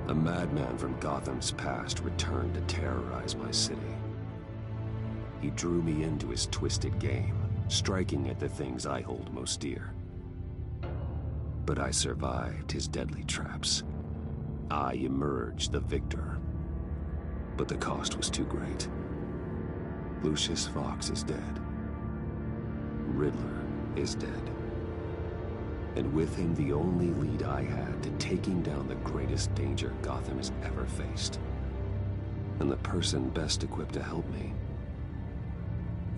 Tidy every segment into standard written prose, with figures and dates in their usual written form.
A madman from Gotham's past returned to terrorize my city. He drew me into his twisted game, striking at the things I hold most dear. But I survived his deadly traps. I emerged the victor. But the cost was too great. Lucius Fox is dead. Riddler is dead. And with him, the only lead I had to taking down the greatest danger Gotham has ever faced. And the person best equipped to help me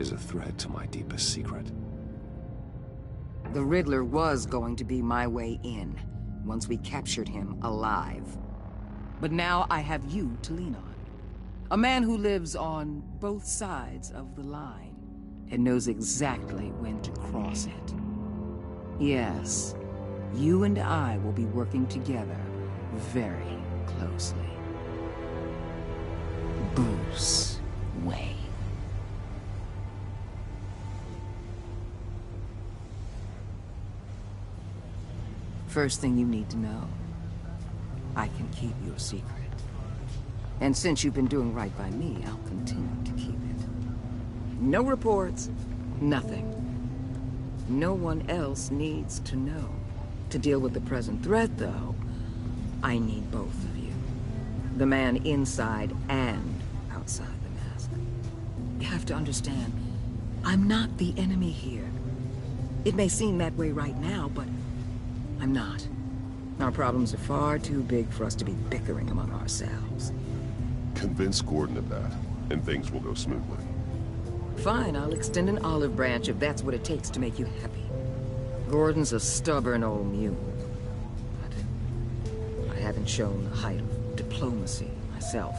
is a threat to my deepest secret. The Riddler was going to be my way in, once we captured him alive. But now I have you to lean on. A man who lives on both sides of the line, and knows exactly when to cross it. Yes, you and I will be working together very closely. Bruce Wayne. First thing you need to know, I can keep your secret. And since you've been doing right by me, I'll continue to keep it. No reports, nothing. No one else needs to know. To deal with the present threat, though, I need both of you. The man inside and outside the mask. You have to understand, I'm not the enemy here. It may seem that way right now, but I'm not. Our problems are far too big for us to be bickering among ourselves. Convince Gordon of that, and things will go smoothly. Fine, I'll extend an olive branch if that's what it takes to make you happy. Gordon's a stubborn old mule. But I haven't shown the height of diplomacy myself.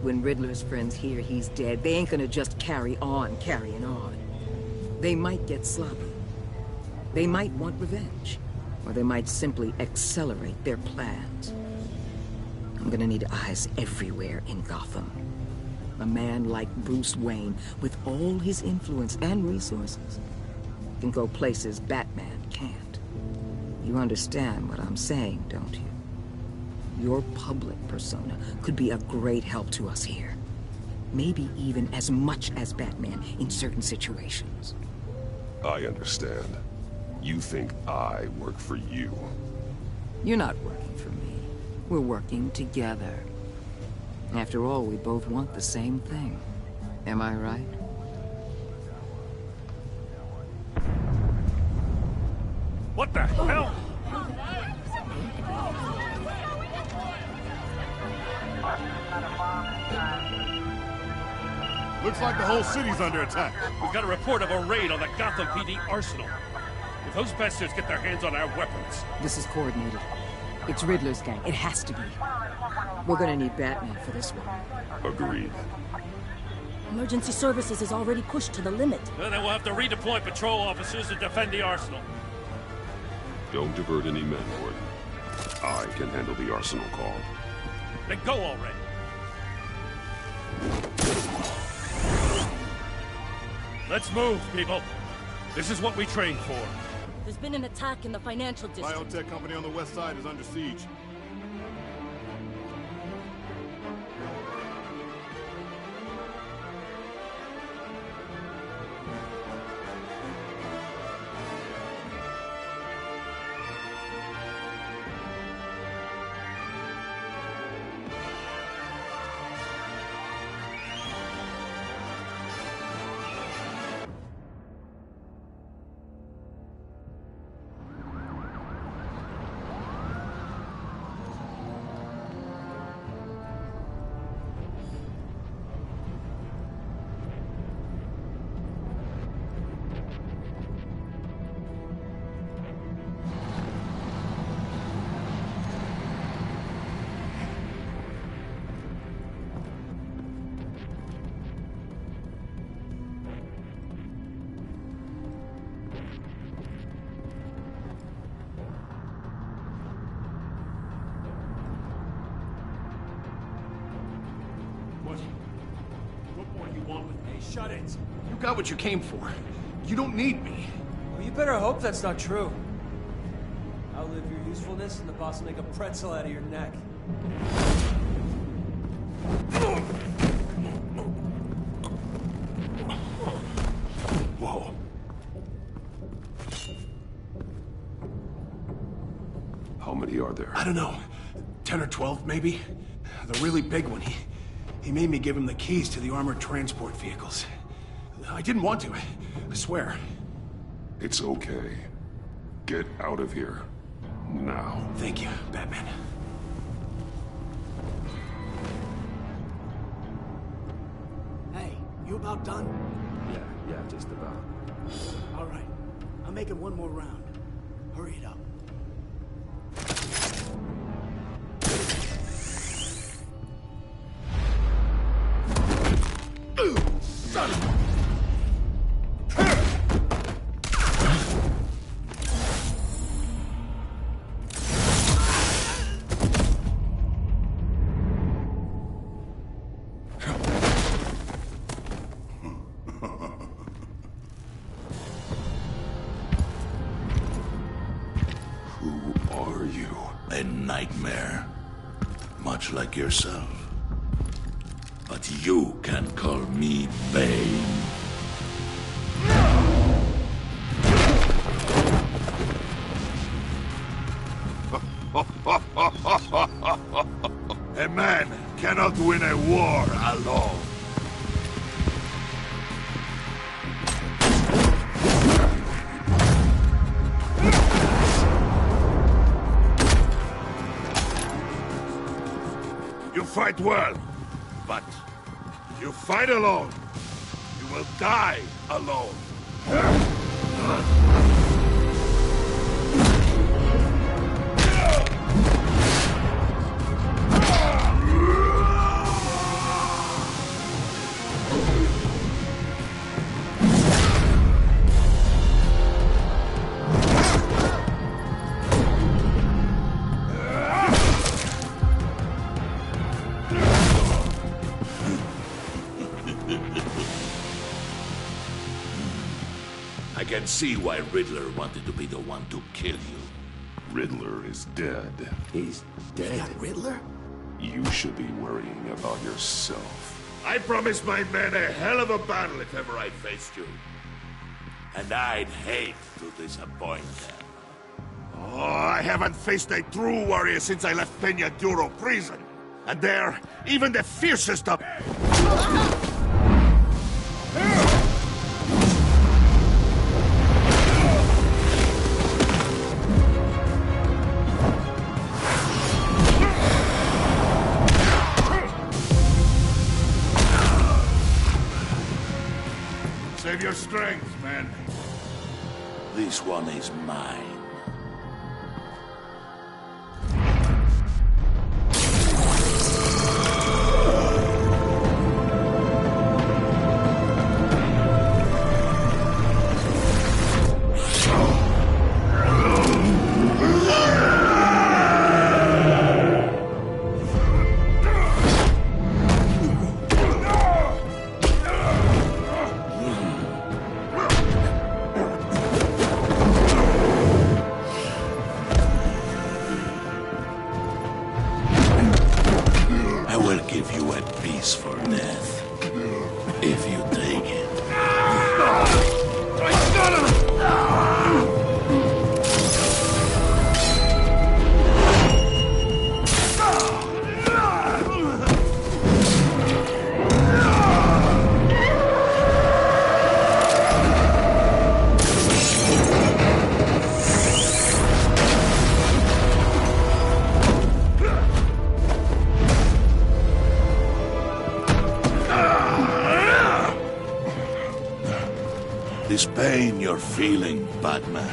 When Riddler's friends hear he's dead, they ain't gonna just carry on carrying on. They might get sloppy. They might want revenge. Or they might simply accelerate their plans. I'm gonna need eyes everywhere in Gotham. A man like Bruce Wayne, with all his influence and resources, can go places Batman can't. You understand what I'm saying, don't you? Your public persona could be a great help to us here. Maybe even as much as Batman in certain situations. I understand. You think I work for you. You're not working for me. We're working together. After all, we both want the same thing. Am I right? What the hell? Looks like the whole city's under attack. We've got a report of a raid on the Gotham PD arsenal. If those bastards get their hands on our weapons... This is coordinated. It's Riddler's gang. It has to be. We're gonna need Batman for this one. Agreed. Emergency services is already pushed to the limit. Then we'll have to redeploy patrol officers to defend the arsenal. Don't divert any men, Gordon. I can handle the arsenal call. Then go already. Let's move, people. This is what we trained for. There's been an attack in the financial district. Biotech company on the west side is under siege. Shut it. You got what you came for. You don't need me. Well, you better hope that's not true. Outlive your usefulness and the boss will make a pretzel out of your neck. Whoa. How many are there? I don't know. 10 or 12, maybe? The really big one, he made me give him the keys to the armored transport vehicles. I didn't want to, I swear. It's okay. Get out of here. Now. Thank you, Batman. Hey, you about done? Yeah, just about. All right. I'm making one more round. Hurry it up. Son of a... Who are you? A nightmare. Much like yourself. But you can call me Bane. A man cannot win a war alone. You fight well, but you fight alone. You will die alone. I can see why Riddler wanted to be the one to kill you. Riddler is dead. He's dead. Riddler? You should be worrying about yourself. I promised my men a hell of a battle if ever I faced you. And I'd hate to disappoint them. Oh, I haven't faced a true warrior since I left Peña Duro prison. And there, even the fiercest of... Save your strength, man. This one is mine. For death, if you take it. This pain you're feeling, Batman.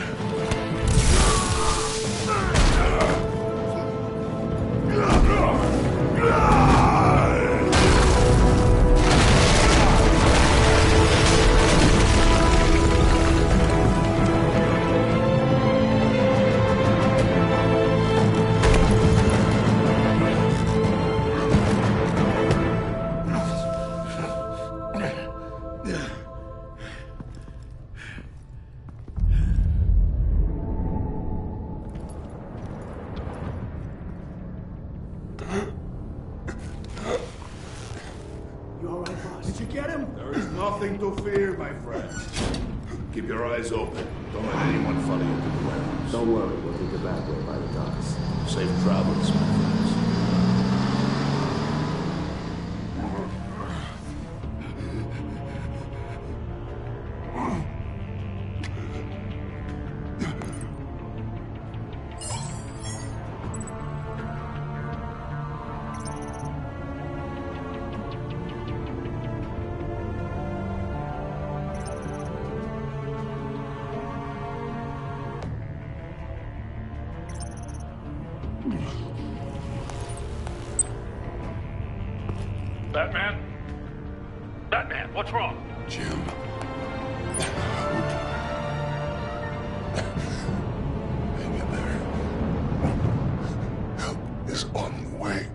Nothing to fear, my friend. Keep your eyes open. Don't let anyone follow you to the warehouse. Don't worry, we'll take the back way by the docks. Safe travels, my friends. Batman? Batman, what's wrong? Jim. Hang in there. Help is on the way.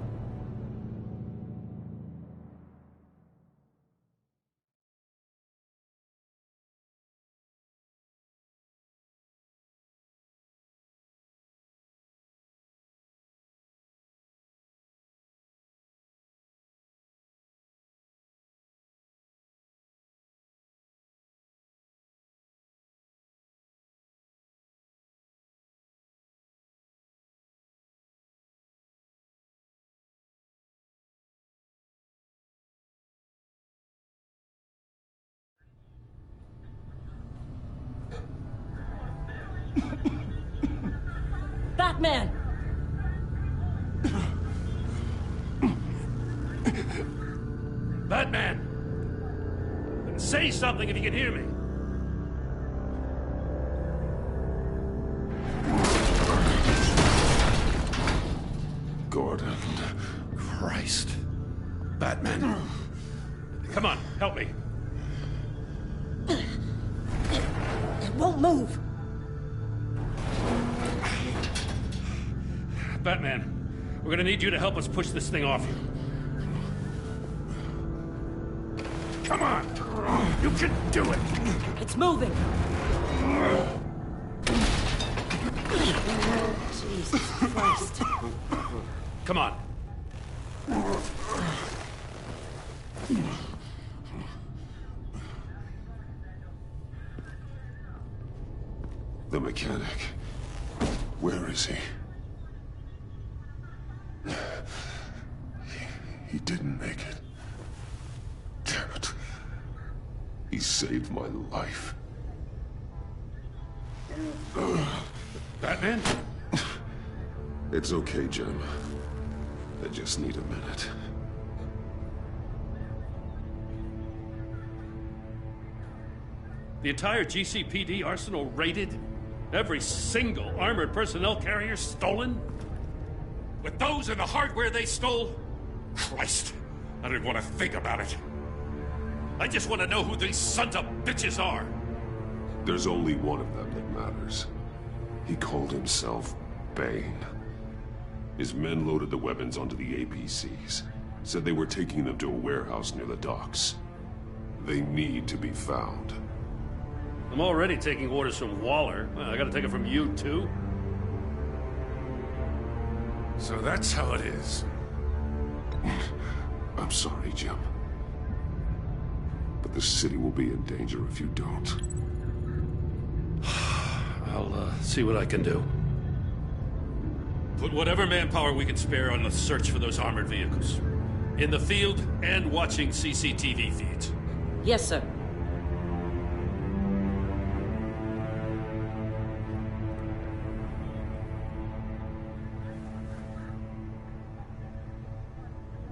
Batman! Batman! Say something if you can hear me. Gordon. Christ. Batman. Come on, help me. It won't move. Batman, we're gonna need you to help us push this thing off you. Come on! You can do it! It's moving. Jesus Christ. Come on. The mechanic. Where is he? He didn't make it. Damn it. He saved my life. Batman? It's okay, Jim. I just need a minute. The entire GCPD arsenal raided? Every single armored personnel carrier stolen? With those and the hardware they stole? Christ, I don't want to think about it. I just want to know who these sons of bitches are. There's only one of them that matters. He called himself Bane. His men loaded the weapons onto the APCs. Said they were taking them to a warehouse near the docks. They need to be found. I'm already taking orders from Waller. Well, I gotta take it from you, too. So that's how it is. I'm sorry, Jim. But the city will be in danger if you don't. I'll see what I can do. Put whatever manpower we can spare on the search for those armored vehicles. In the field and watching CCTV feeds. Yes, sir.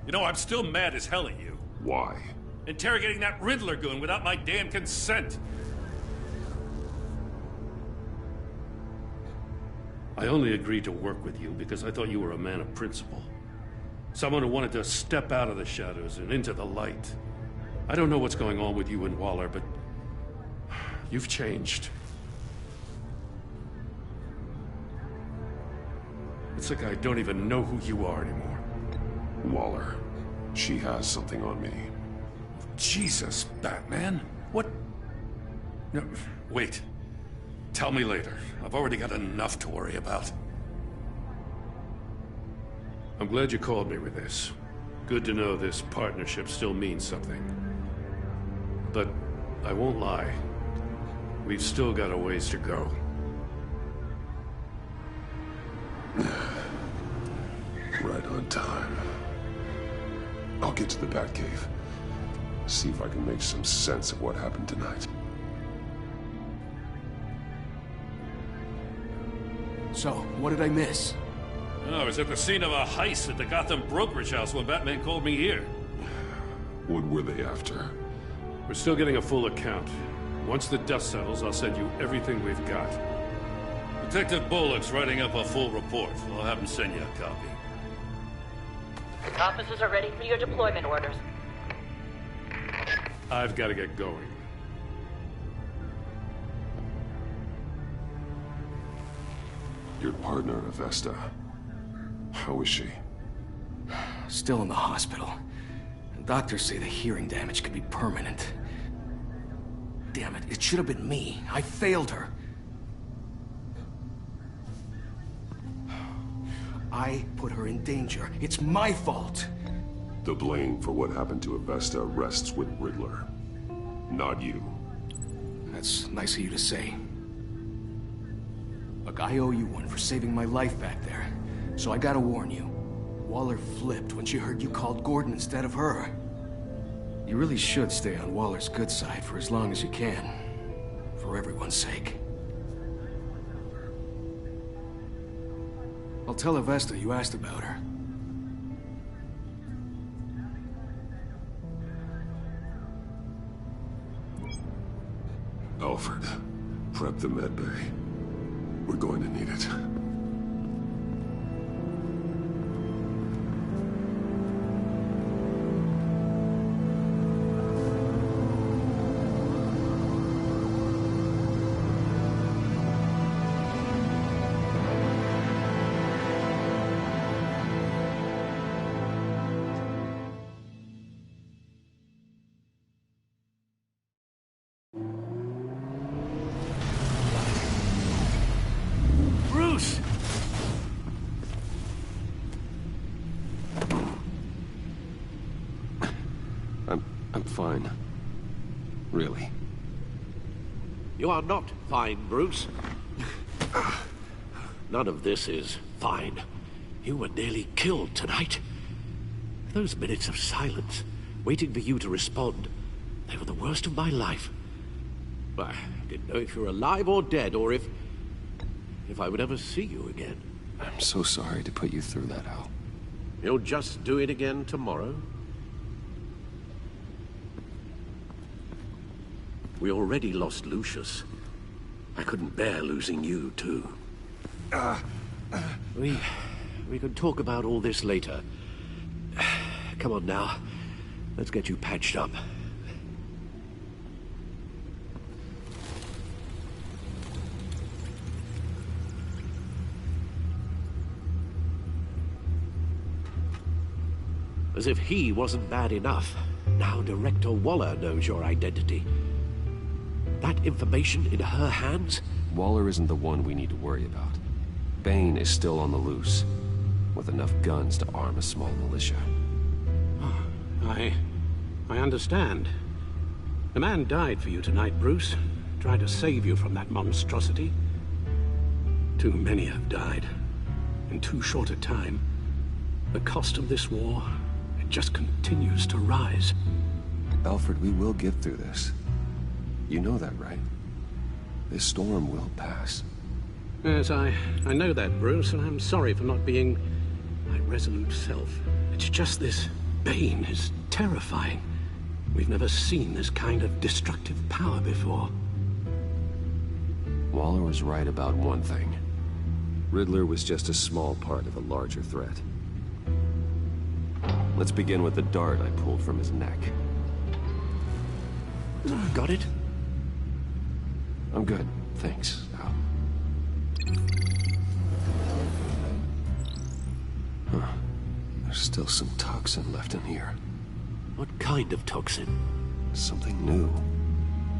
You know, I'm still mad as hell at you. Why? Interrogating that Riddler goon without my damn consent. I only agreed to work with you because I thought you were a man of principle. Someone who wanted to step out of the shadows and into the light. I don't know what's going on with you and Waller, but you've changed. It's like I don't even know who you are anymore. Waller. She has something on me. Jesus, Batman. What? No, wait. Tell me later. I've already got enough to worry about. I'm glad you called me with this. Good to know this partnership still means something. But I won't lie. We've still got a ways to go. Right on time. I'll get to the Batcave. See if I can make some sense of what happened tonight. So, what did I miss? I was at the scene of a heist at the Gotham brokerage house when Batman called me here. What were they after? We're still getting a full account. Once the dust settles, I'll send you everything we've got. Detective Bullock's writing up a full report. I'll have him send you a copy. Officers are ready for your deployment orders. I've got to get going. Your partner, Avesta. How is she? Still in the hospital. Doctors say the hearing damage could be permanent. Damn it, it should have been me. I failed her. I put her in danger. It's my fault. The blame for what happened to Avesta rests with Riddler, not you. That's nice of you to say. Look, I owe you one for saving my life back there. So I gotta warn you. Waller flipped when she heard you called Gordon instead of her. You really should stay on Waller's good side for as long as you can. For everyone's sake. I'll tell Avesta you asked about her. Alfred, prep the med bay. We're going to need it. I'm fine. Really. You are not fine, Bruce. None of this is fine. You were nearly killed tonight. Those minutes of silence, waiting for you to respond, they were the worst of my life. I didn't know if you were alive or dead, or if I would ever see you again. I'm so sorry to put you through that, Al. You'll just do it again tomorrow? We already lost Lucius. I couldn't bear losing you, too. We could talk about all this later. Come on now. Let's get you patched up. As if he wasn't bad enough, now Director Waller knows your identity. That information in her hands? Waller isn't the one we need to worry about. Bane is still on the loose, with enough guns to arm a small militia. I understand. The man died for you tonight, Bruce. Tried to save you from that monstrosity. Too many have died. In too short a time. The cost of this war, it just continues to rise. Alfred, we will get through this. You know that, right? This storm will pass. Yes, I know that, Bruce, and I'm sorry for not being my resolute self. It's just this Bane is terrifying. We've never seen this kind of destructive power before. Waller was right about one thing. Riddler was just a small part of a larger threat. Let's begin with the dart I pulled from his neck. Got it? I'm good, thanks, Al. Huh. There's still some toxin left in here. What kind of toxin? Something new.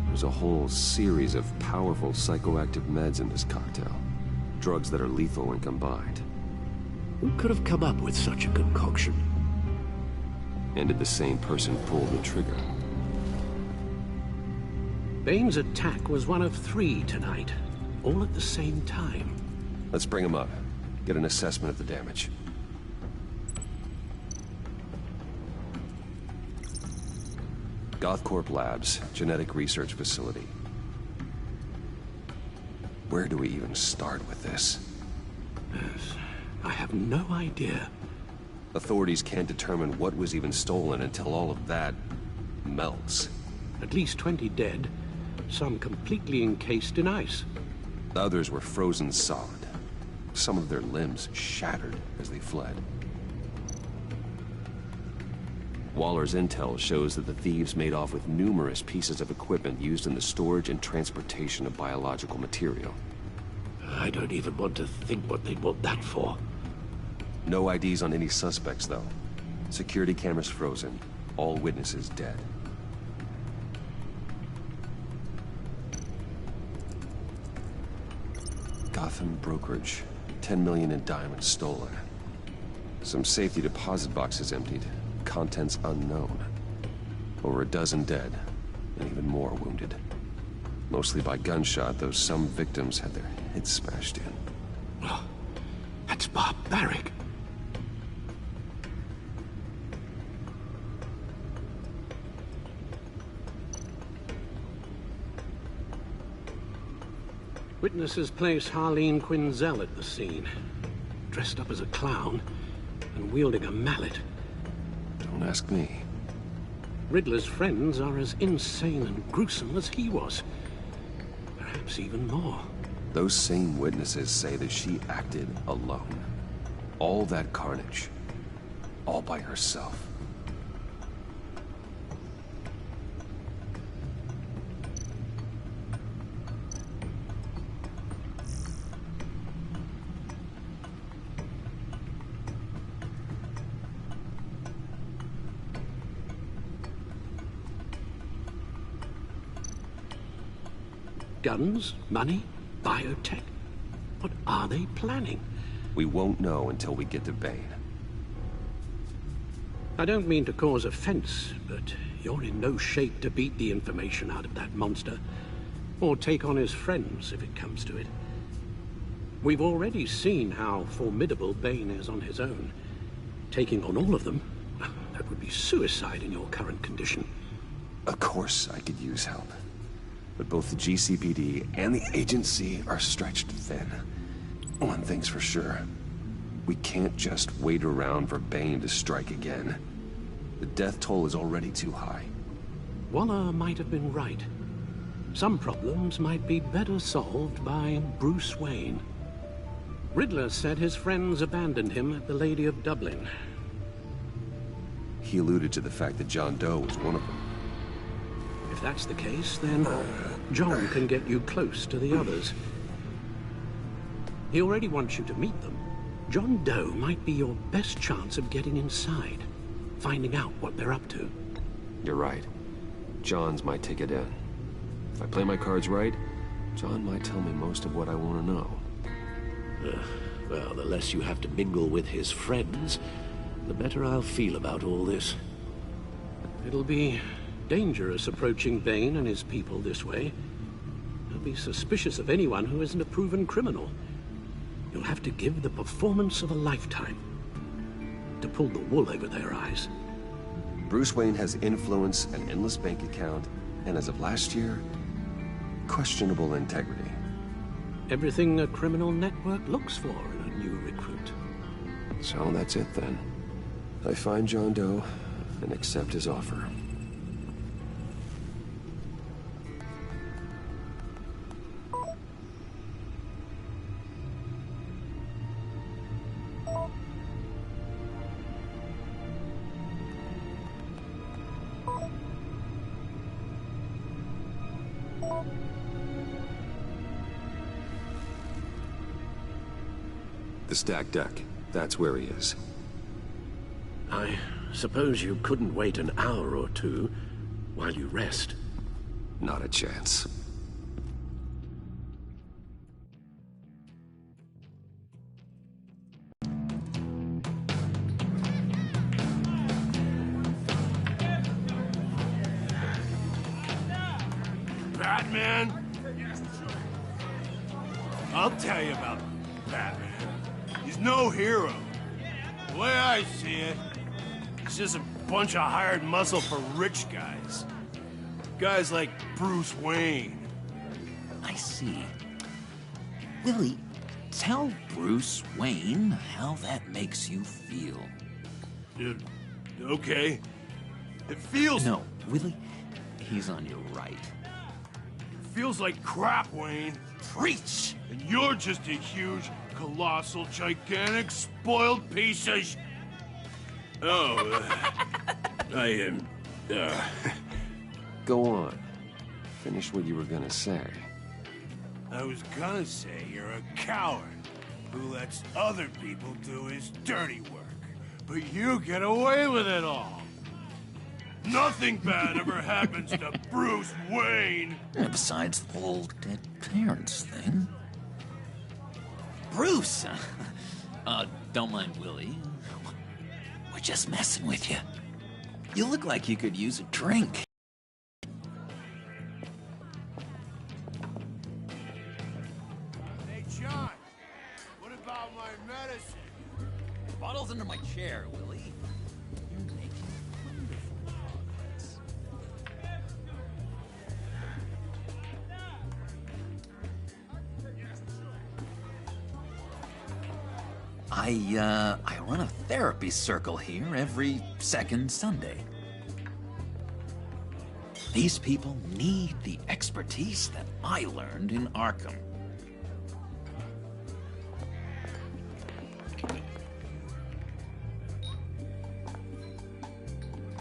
There's a whole series of powerful psychoactive meds in this cocktail. Drugs that are lethal when combined. Who could have come up with such a concoction? And did the same person pull the trigger? Bane's attack was one of 3 tonight, all at the same time. Let's bring him up. Get an assessment of the damage. Gothcorp Labs, genetic research facility. Where do we even start with this? Yes, I have no idea. Authorities can't determine what was even stolen until all of that melts. At least 20 dead, some completely encased in ice. Others were frozen solid. Some of their limbs shattered as they fled. Waller's intel shows that the thieves made off with numerous pieces of equipment used in the storage and transportation of biological material. I don't even want to think what they'd want that for. No IDs on any suspects, though. Security cameras frozen. All witnesses dead. Gotham brokerage. 10 million in diamonds stolen. Some safety deposit boxes emptied. Contents unknown. Over a dozen dead, and even more wounded. Mostly by gunshot, though some victims had their heads smashed in. Oh, that's barbaric. Witnesses place Harleen Quinzel at the scene, dressed up as a clown and wielding a mallet. Don't ask me. Riddler's friends are as insane and gruesome as he was. Perhaps even more. Those same witnesses say that she acted alone. All that carnage. All by herself. Guns, money, biotech. What are they planning? We won't know until we get to Bane. I don't mean to cause offense, but you're in no shape to beat the information out of that monster. Or take on his friends, if it comes to it. We've already seen how formidable Bane is on his own. Taking on all of them, that would be suicide in your current condition. Of course I could use help. But both the GCPD and the agency are stretched thin. One thing's for sure. We can't just wait around for Bane to strike again. The death toll is already too high. Waller might have been right. Some problems might be better solved by Bruce Wayne. Riddler said his friends abandoned him at the Lady of Dublin. He alluded to the fact that John Doe was one of them. If that's the case, then John can get you close to the others. He already wants you to meet them. John Doe might be your best chance of getting inside, finding out what they're up to. You're right. John's my ticket in. If I play my cards right, John might tell me most of what I want to know. Well, the less you have to mingle with his friends, the better I'll feel about all this. It'll be dangerous approaching Bane and his people this way. They'll be suspicious of anyone who isn't a proven criminal. You'll have to give the performance of a lifetime to pull the wool over their eyes. Bruce Wayne has influence, an endless bank account, and as of last year, questionable integrity. Everything a criminal network looks for in a new recruit. So that's it then. I find John Doe and accept his offer. The stacked deck. That's where he is. I suppose you couldn't wait an hour or two while you rest. Not a chance. Batman? I'll tell you about Batman. He's no hero. The way I see it, he's just a bunch of hired muscle for rich guys. Guys like Bruce Wayne. I see. Willie, tell Bruce Wayne how that makes you feel. Okay. It feels... No, Willie, he's on your right. It feels like crap, Wayne. Preach! And you're just a huge, colossal, gigantic, spoiled piece of I am... Go on. Finish what you were gonna say. I was gonna say you're a coward who lets other people do his dirty work. But you get away with it all. Nothing bad ever happens to Bruce Wayne. Besides the whole dead parents thing. Bruce! Don't mind Willie. We're just messing with you. You look like you could use a drink. Hey, John. What about my medicine? Bottle's under my chair, Willie. You're making wonderful progress. I run a therapy circle here every second Sunday. These people need the expertise that I learned in Arkham.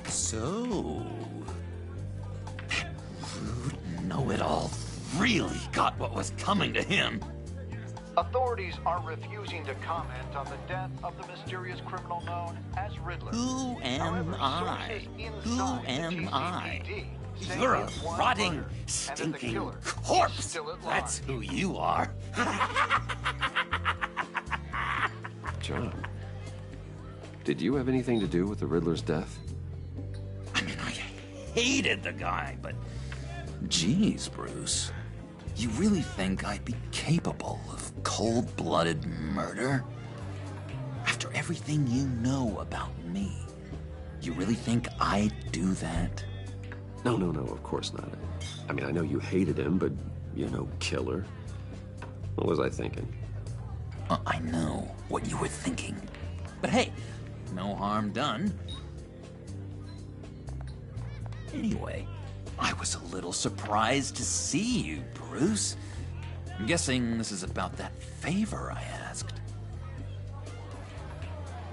So, that rude know-it-all really got what was coming to him. Authorities are refusing to comment on the death of the mysterious criminal known as Riddler. Who am I? Who am I? You're a rotting, stinking corpse. That's who you are. John, did you have anything to do with the Riddler's death? I mean, I hated the guy, but... Geez, Bruce. You really think I'd be capable of cold-blooded murder? After everything you know about me, you really think I'd do that? No, of course not. I mean, I know you hated him, but you're no killer. What was I thinking? I know what you were thinking. But hey, no harm done. Anyway, I was a little surprised to see you, Bruce. I'm guessing this is about that favor I asked.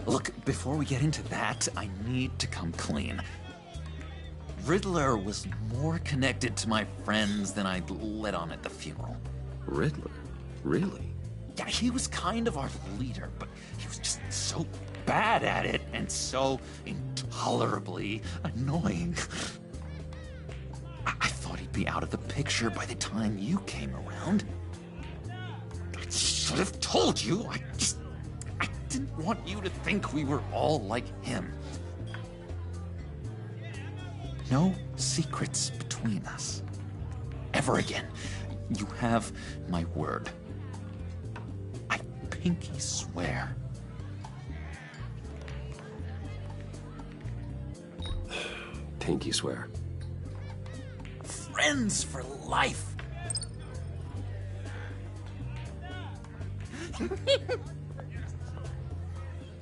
Look, before we get into that, I need to come clean. Riddler was more connected to my friends than I'd let on at the funeral. Riddler? Really? Yeah, he was kind of our leader, but he was just so bad at it and so intolerably annoying. I thought he'd be out of the picture by the time you came around. I should have told you. I didn't want you to think we were all like him. No secrets between us. Ever again. You have my word. I pinky swear. Pinky swear. Friends for life. All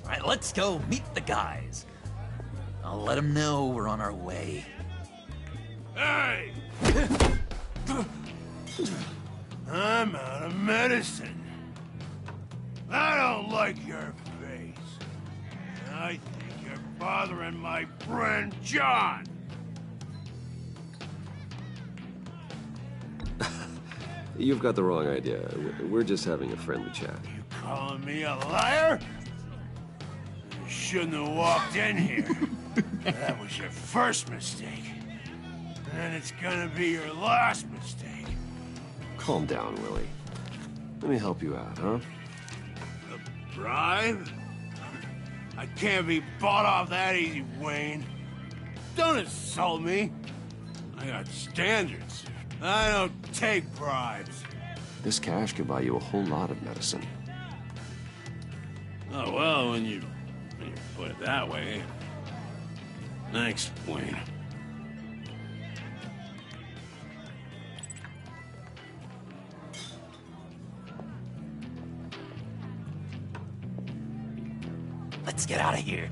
right, let's go meet the guys. I'll let them know we're on our way. Hey! I'm out of medicine. I don't like your face. I think you're bothering my friend John. You've got the wrong idea. We're just having a friendly chat. You calling me a liar? You shouldn't have walked in here. That was your first mistake. And it's gonna be your last mistake. Calm down, Willie. Let me help you out, huh? A bribe? I can't be bought off that easy, Wayne. Don't insult me. I got standards. I don't take bribes. This cash could buy you a whole lot of medicine. Oh, well, when you put it that way. Thanks, Wayne. Let's get out of here.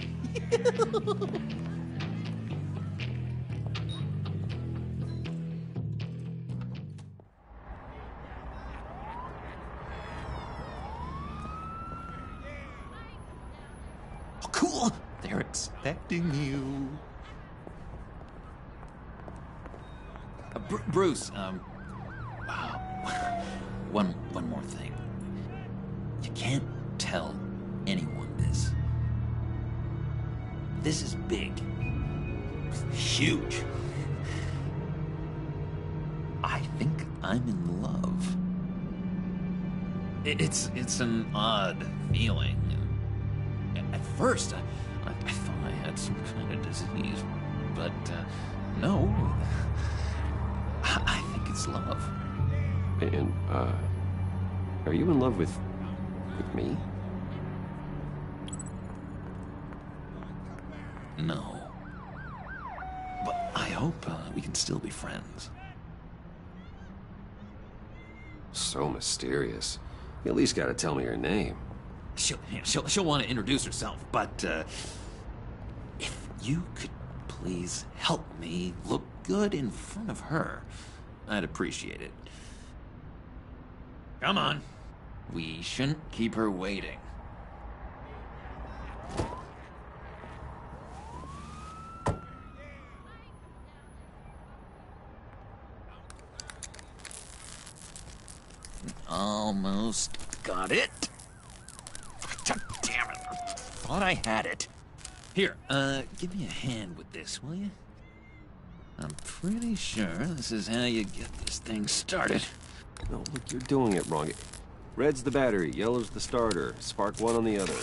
Oh, cool. They're expecting you. Bruce, one more thing. You can't tell anyone this. This is big. Huge. I think I'm in love. It's an odd feeling. At first, I thought I had some kind of disease, but no. I think it's love. And, are you in love with me? No. But I hope we can still be friends. So mysterious. You at least gotta tell me her name. She'll want to introduce herself, but if you could please help me look good in front of her, I'd appreciate it. Come on. We shouldn't keep her waiting. Almost got it. God damn it. Thought I had it. Here, give me a hand with this, will you? I'm pretty sure this is how you get this thing started. No, look, you're doing it wrong. Red's the battery, yellow's the starter. Spark one on the other.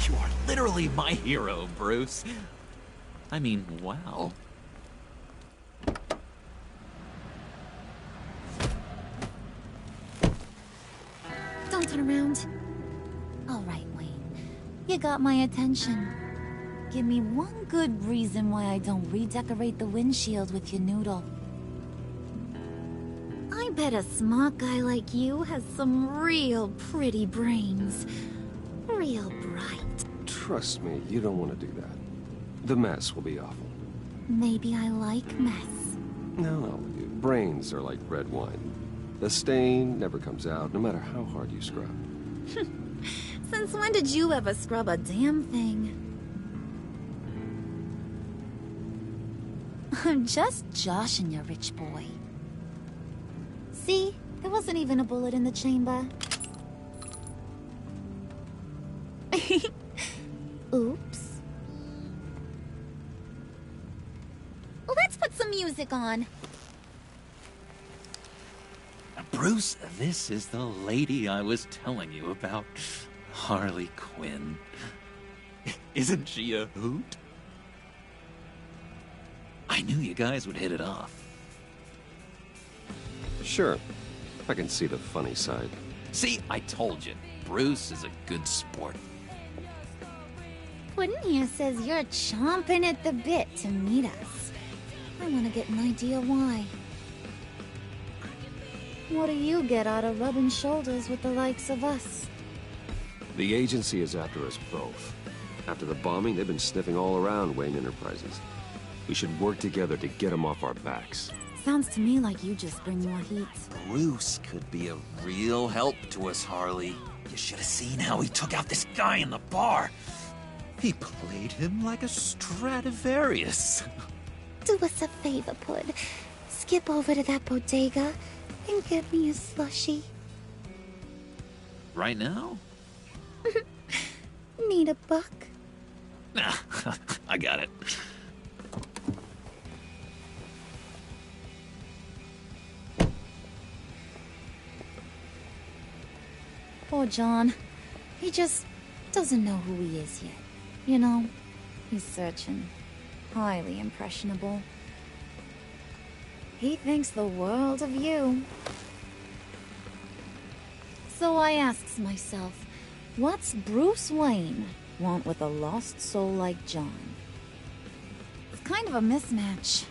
You are literally my hero, Bruce. I mean, wow. Don't turn around. All right, Wayne. You got my attention. Give me one good reason why I don't redecorate the windshield with your noodle. I bet a smart guy like you has some real pretty brains. Real bright. Trust me, you don't want to do that. The mess will be awful. Maybe I like mess. No, brains are like red wine. The stain never comes out, no matter how hard you scrub. Since when did you ever scrub a damn thing? I'm just joshing you, rich boy. See? There wasn't even a bullet in the chamber. Oops. Let's put some music on. Bruce, this is the lady I was telling you about. Harley Quinn. Isn't she a hoot? I knew you guys would hit it off. Sure. I can see the funny side. See, I told you. Bruce is a good sport. Puddin' here says you're chomping at the bit to meet us. I want to get an idea why. What do you get out of rubbing shoulders with the likes of us? The agency is after us both. After the bombing, they've been sniffing all around Wayne Enterprises. We should work together to get them off our backs. Sounds to me like you just bring more heat. Bruce could be a real help to us, Harley. You should have seen how he took out this guy in the bar. He played him like a Stradivarius. Do us a favor, Pud. Skip over to that bodega and get me a slushie. Right now? Need a buck? Nah, I got it. Poor John. He just doesn't know who he is yet. You know, he's searching. Highly impressionable. He thinks the world of you. So I asks myself, what's Bruce Wayne want with a lost soul like John? It's kind of a mismatch.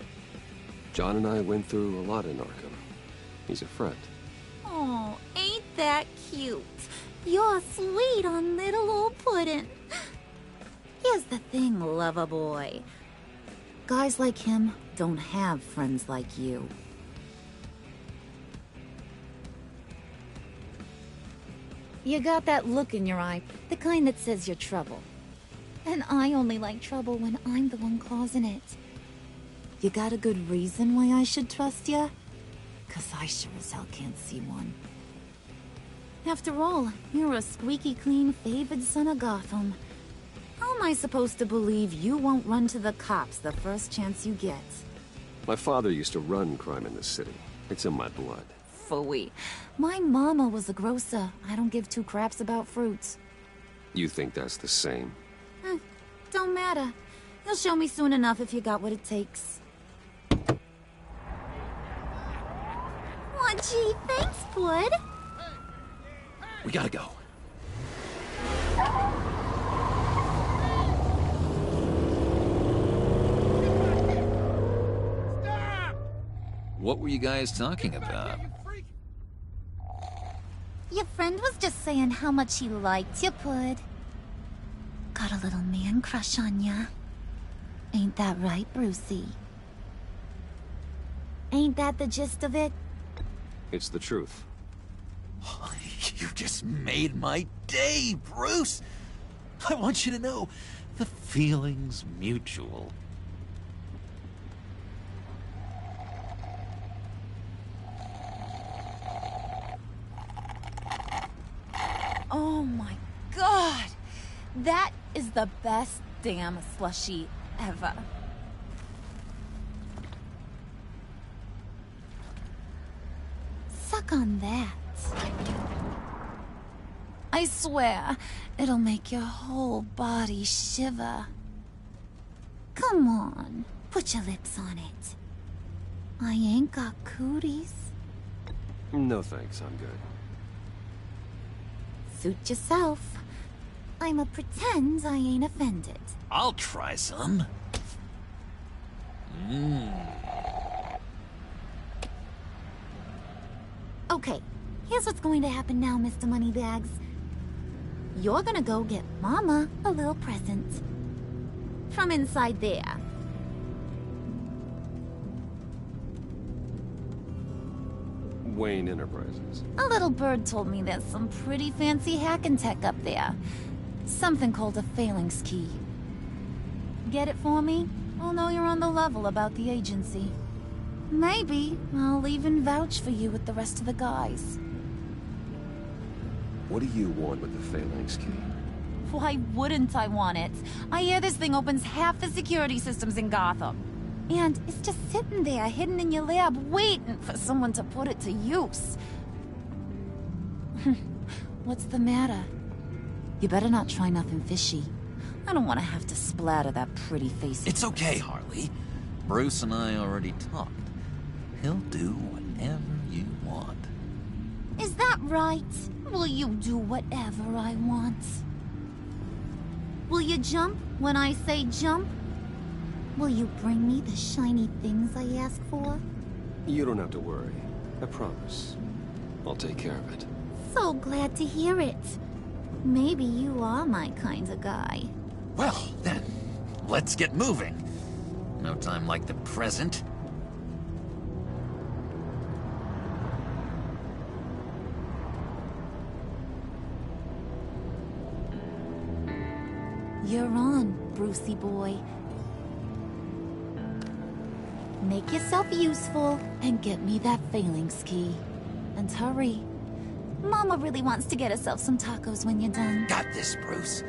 John and I went through a lot in Arkham. He's a friend. Oh, ain't that cute? You're sweet on little old puddin'. Here's the thing, lover boy. Guys like him don't have friends like you. You got that look in your eye, the kind that says you're trouble. And I only like trouble when I'm the one causing it. You got a good reason why I should trust you? 'Cause I sure as hell can't see one. After all, you're a squeaky clean favored son of Gotham. How am I supposed to believe you won't run to the cops the first chance you get? My father used to run crime in this city. It's in my blood. Phooey. My mama was a grocer. I don't give two craps about fruits. You think that's the same? Don't matter. You'll show me soon enough if you got what it takes. Aw, gee, thanks, bud. We gotta go. What were you guys talking about? Your friend was just saying how much he liked you, Pud. Got a little man crush on ya. Ain't that right, Brucey? Ain't that the gist of it? It's the truth. You just made my day, Bruce! I want you to know, the feeling's mutual. Oh my god! That is the best damn slushie ever. Suck on that. I swear, it'll make your whole body shiver. Come on, put your lips on it. I ain't got cooties. No thanks, I'm good. Suit yourself. I'ma pretend I ain't offended. I'll try some. Okay, here's what's going to happen now, Mr. Moneybags. You're gonna go get Mama a little present. From inside there. Wayne Enterprises. A little bird told me there's some pretty fancy hacking tech up there. Something called a phalanx key. Get it for me? I'll know you're on the level about the agency. Maybe I'll even vouch for you with the rest of the guys. What do you want with the phalanx key? Why wouldn't I want it? I hear this thing opens half the security systems in Gotham. And it's just sitting there, hidden in your lab, waiting for someone to put it to use. What's the matter? You better not try nothing fishy. I don't want to have to splatter that pretty face. It's okay, Harley. Bruce and I already talked. He'll do whatever you want. Is that right? Will you do whatever I want? Will you jump when I say jump? Will you bring me the shiny things I ask for? You don't have to worry. I promise. I'll take care of it. So glad to hear it. Maybe you are my kind of guy. Well, then, let's get moving. No time like the present. You're on, Brucey boy. Make yourself useful and get me that phalanx key. And hurry. Mama really wants to get herself some tacos when you're done. Got this, Bruce.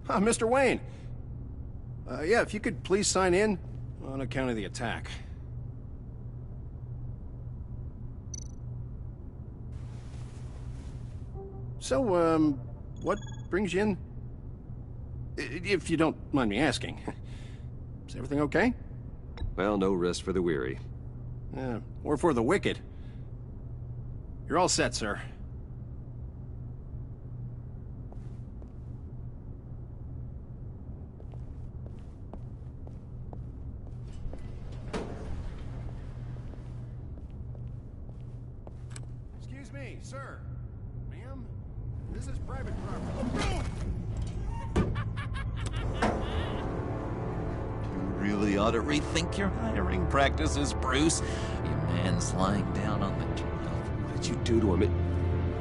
Mr. Wayne. Yeah, if you could please sign in on account of the attack. So, what brings you in? If you don't mind me asking. Is everything okay? Well, no rest for the weary. Or for the wicked. You're all set, sir. Excuse me, sir. Ma'am? This is private property. Really ought to rethink your hiring practices, Bruce. Your man's lying down on the job. What did you do to him?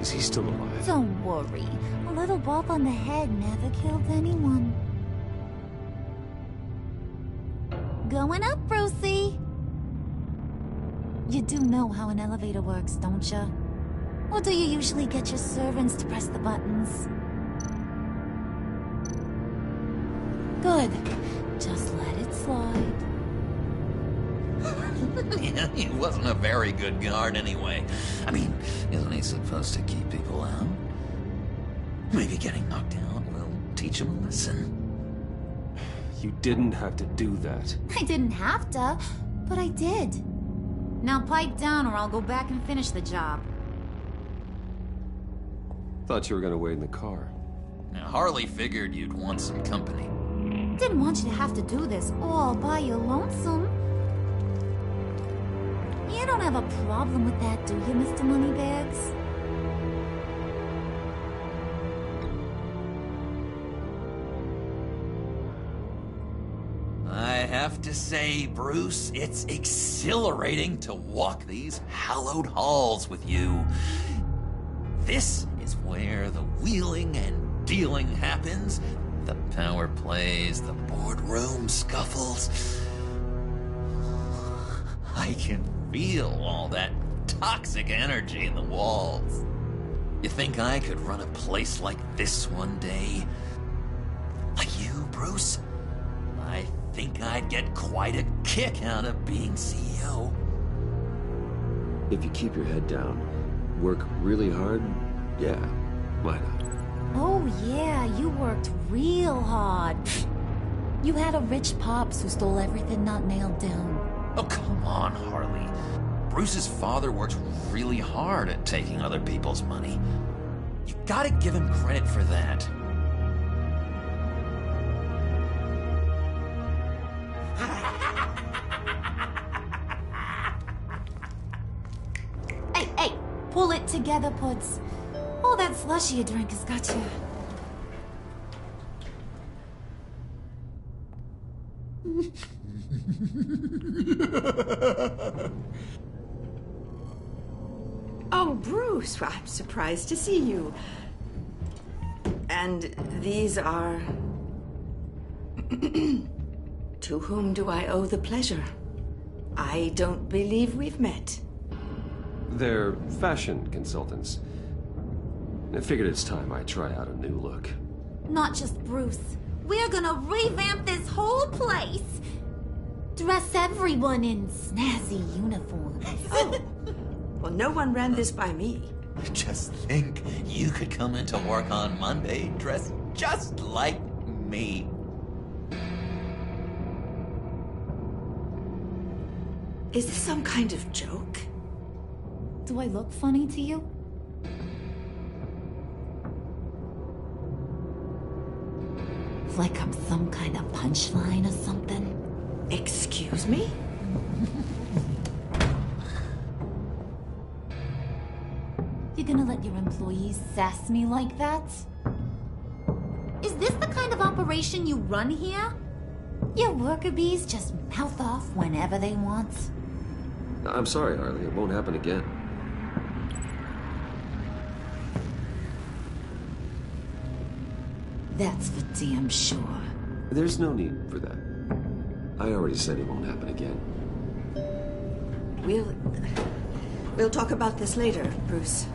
Is he still alive? Don't worry. A little bump on the head never killed anyone. Going up, Brucey. You do know how an elevator works, don't you? Or do you usually get your servants to press the buttons? Good. Just let it slide. Yeah, he wasn't a very good guard anyway. I mean, isn't he supposed to keep people out? Maybe getting knocked out will teach him a lesson. You didn't have to do that. I didn't have to, but I did. Now pipe down or I'll go back and finish the job. Thought you were gonna wait in the car. Now, Harley figured you'd want some company. Didn't want you to have to do this all by your lonesome. You don't have a problem with that, do you, Mr. Moneybags? I have to say, Bruce, it's exhilarating to walk these hallowed halls with you. This is where the wheeling and dealing happens. The power plays, the boardroom scuffles. I can feel all that toxic energy in the walls. You think I could run a place like this one day? Like you, Bruce? I think I'd get quite a kick out of being CEO. If you keep your head down, work really hard, yeah, why not? Oh yeah, you worked real hard. You had a rich pops who stole everything not nailed down. Oh, come on, Harley. Bruce's father worked really hard at taking other people's money. You gotta give him credit for that. Hey, pull it together, Puds. All that slushy you drink has got you. Oh, Bruce, I'm surprised to see you. And these are... To whom do I owe the pleasure? I don't believe we've met. They're fashion consultants. I figured it's time I try out a new look. Not just Bruce. We're gonna revamp this whole place. Dress everyone in snazzy uniforms. Oh, well, no one ran this by me. Just think, you could come into work on Monday dressed just like me. Is this some kind of joke? Do I look funny to you? Like I'm some kind of punchline or something? Excuse me? You're gonna let your employees sass me like that? Is this the kind of operation you run here? Your worker bees just mouth off whenever they want? I'm sorry, Harley. It won't happen again. That's for damn sure. There's no need for that. I already said it won't happen again. We'll talk about this later, Bruce.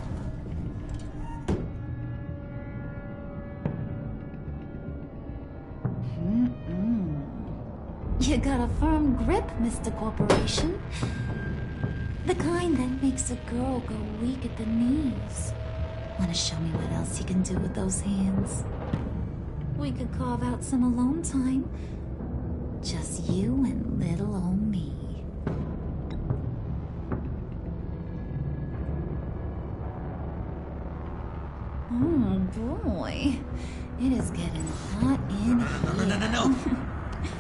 You got a firm grip, Mr. Corporation. The kind that makes a girl go weak at the knees. Wanna show me what else you can do with those hands? We could carve out some alone time. Just you and little old me. Oh boy. It is getting hot in here. No.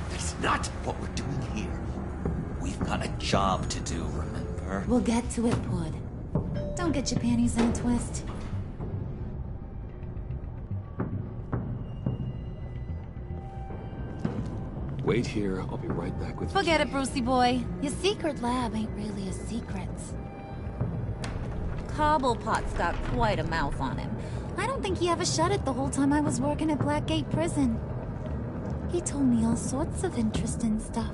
That's not what we're doing here. We've got a job to do, remember? We'll get to it, Pud. Don't get your panties in a twist. Wait here. I'll be right back with you. Forget it, Brucey boy. Your secret lab ain't really a secret. Cobblepot's got quite a mouth on him. I don't think he ever shut it the whole time I was working at Blackgate Prison. He told me all sorts of interesting stuff.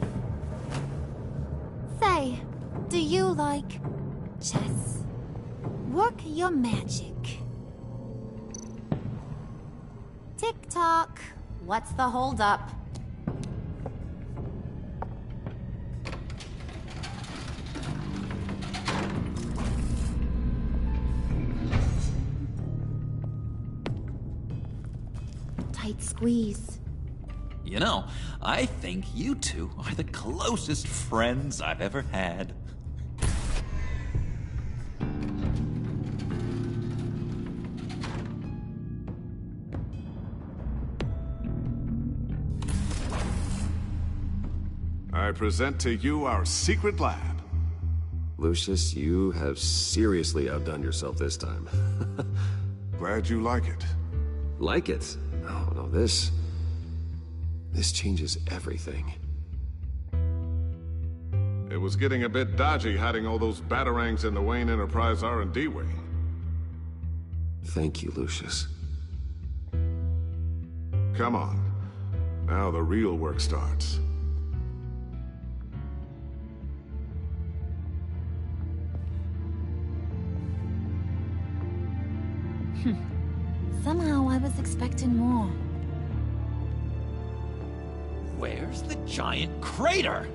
Say, do you like chess? Work your magic. Tick-tock. What's the holdup? Tight squeeze. You know, I think you two are the closest friends I've ever had. I present to you our secret lab. Lucius, you have seriously outdone yourself this time. Glad you like it. Like it? Oh, no, this changes everything. It was getting a bit dodgy hiding all those batarangs in the Wayne Enterprise R&D wing. Thank you, Lucius. Come on. Now the real work starts. Somehow I was expecting more. Where's the giant crater?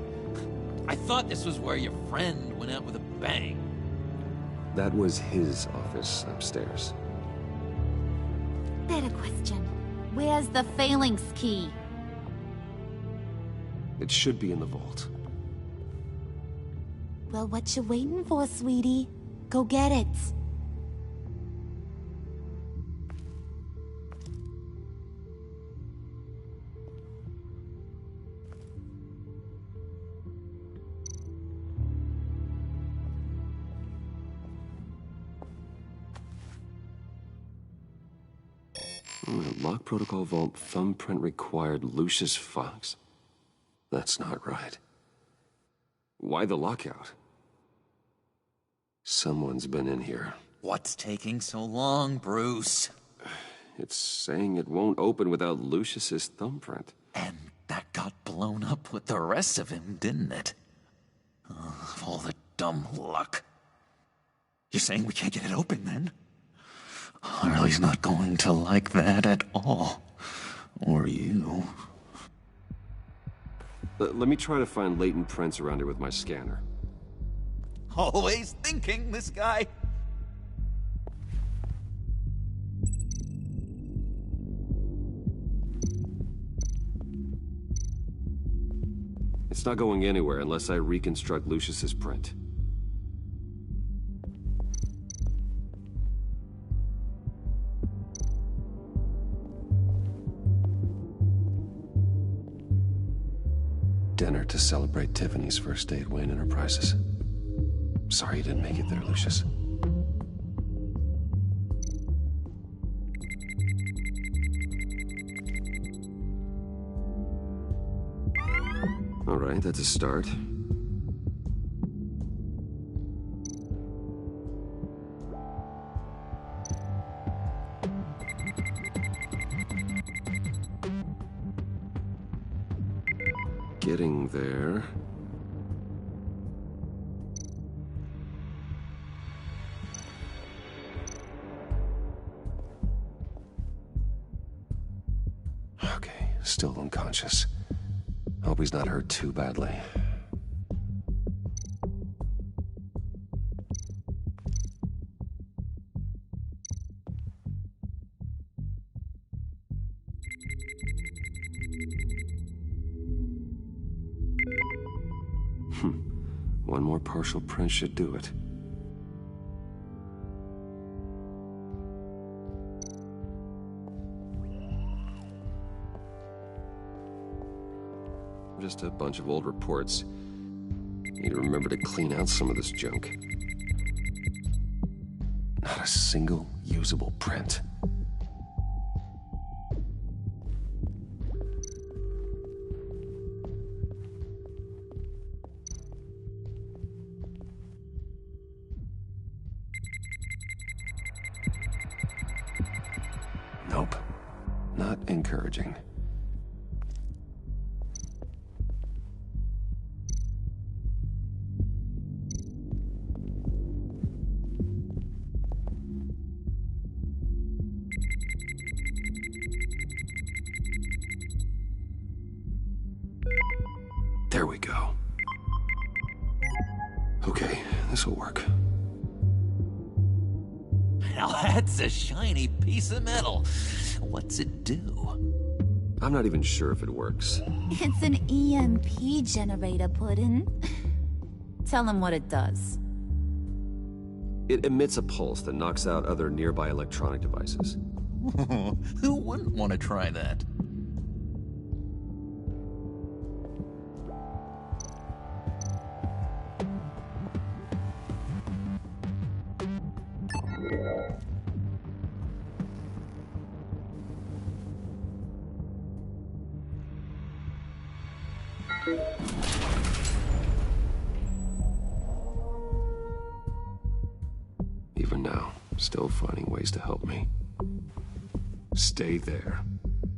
I thought this was where your friend went out with a bang. That was his office upstairs. Better question. Where's the phalanx key? It should be in the vault. Well, what you waiting for, sweetie? Go get it. Lock protocol vault thumbprint required Lucius Fox. That's not right. Why the lockout? Someone's been in here. What's taking so long, Bruce? It's saying it won't open without Lucius's thumbprint. And that got blown up with the rest of him, didn't it? All the dumb luck. You're saying we can't get it open, then? Harley's not going to like that at all. Or you. Let me try to find latent prints around here with my scanner. Always thinking, this guy. It's not going anywhere unless I reconstruct Lucius's print. Dinner to celebrate Tiffany's first day at Wayne Enterprises. Sorry you didn't make it there, Lucius. All right, that's a start. Getting there. Okay, still unconscious. Hope he's not hurt too badly. One more partial print should do it. Just a bunch of old reports. Need to remember to clean out some of this junk. Not a single usable print. Nope. Not encouraging. There we go. Okay, this'll work. Now that's a shiny piece of metal. What's it do? I'm not even sure if it works. It's an EMP generator, Puddin'. Tell him what it does. It emits a pulse that knocks out other nearby electronic devices. Who wouldn't want to try that? Even now, still finding ways to help me. Stay there.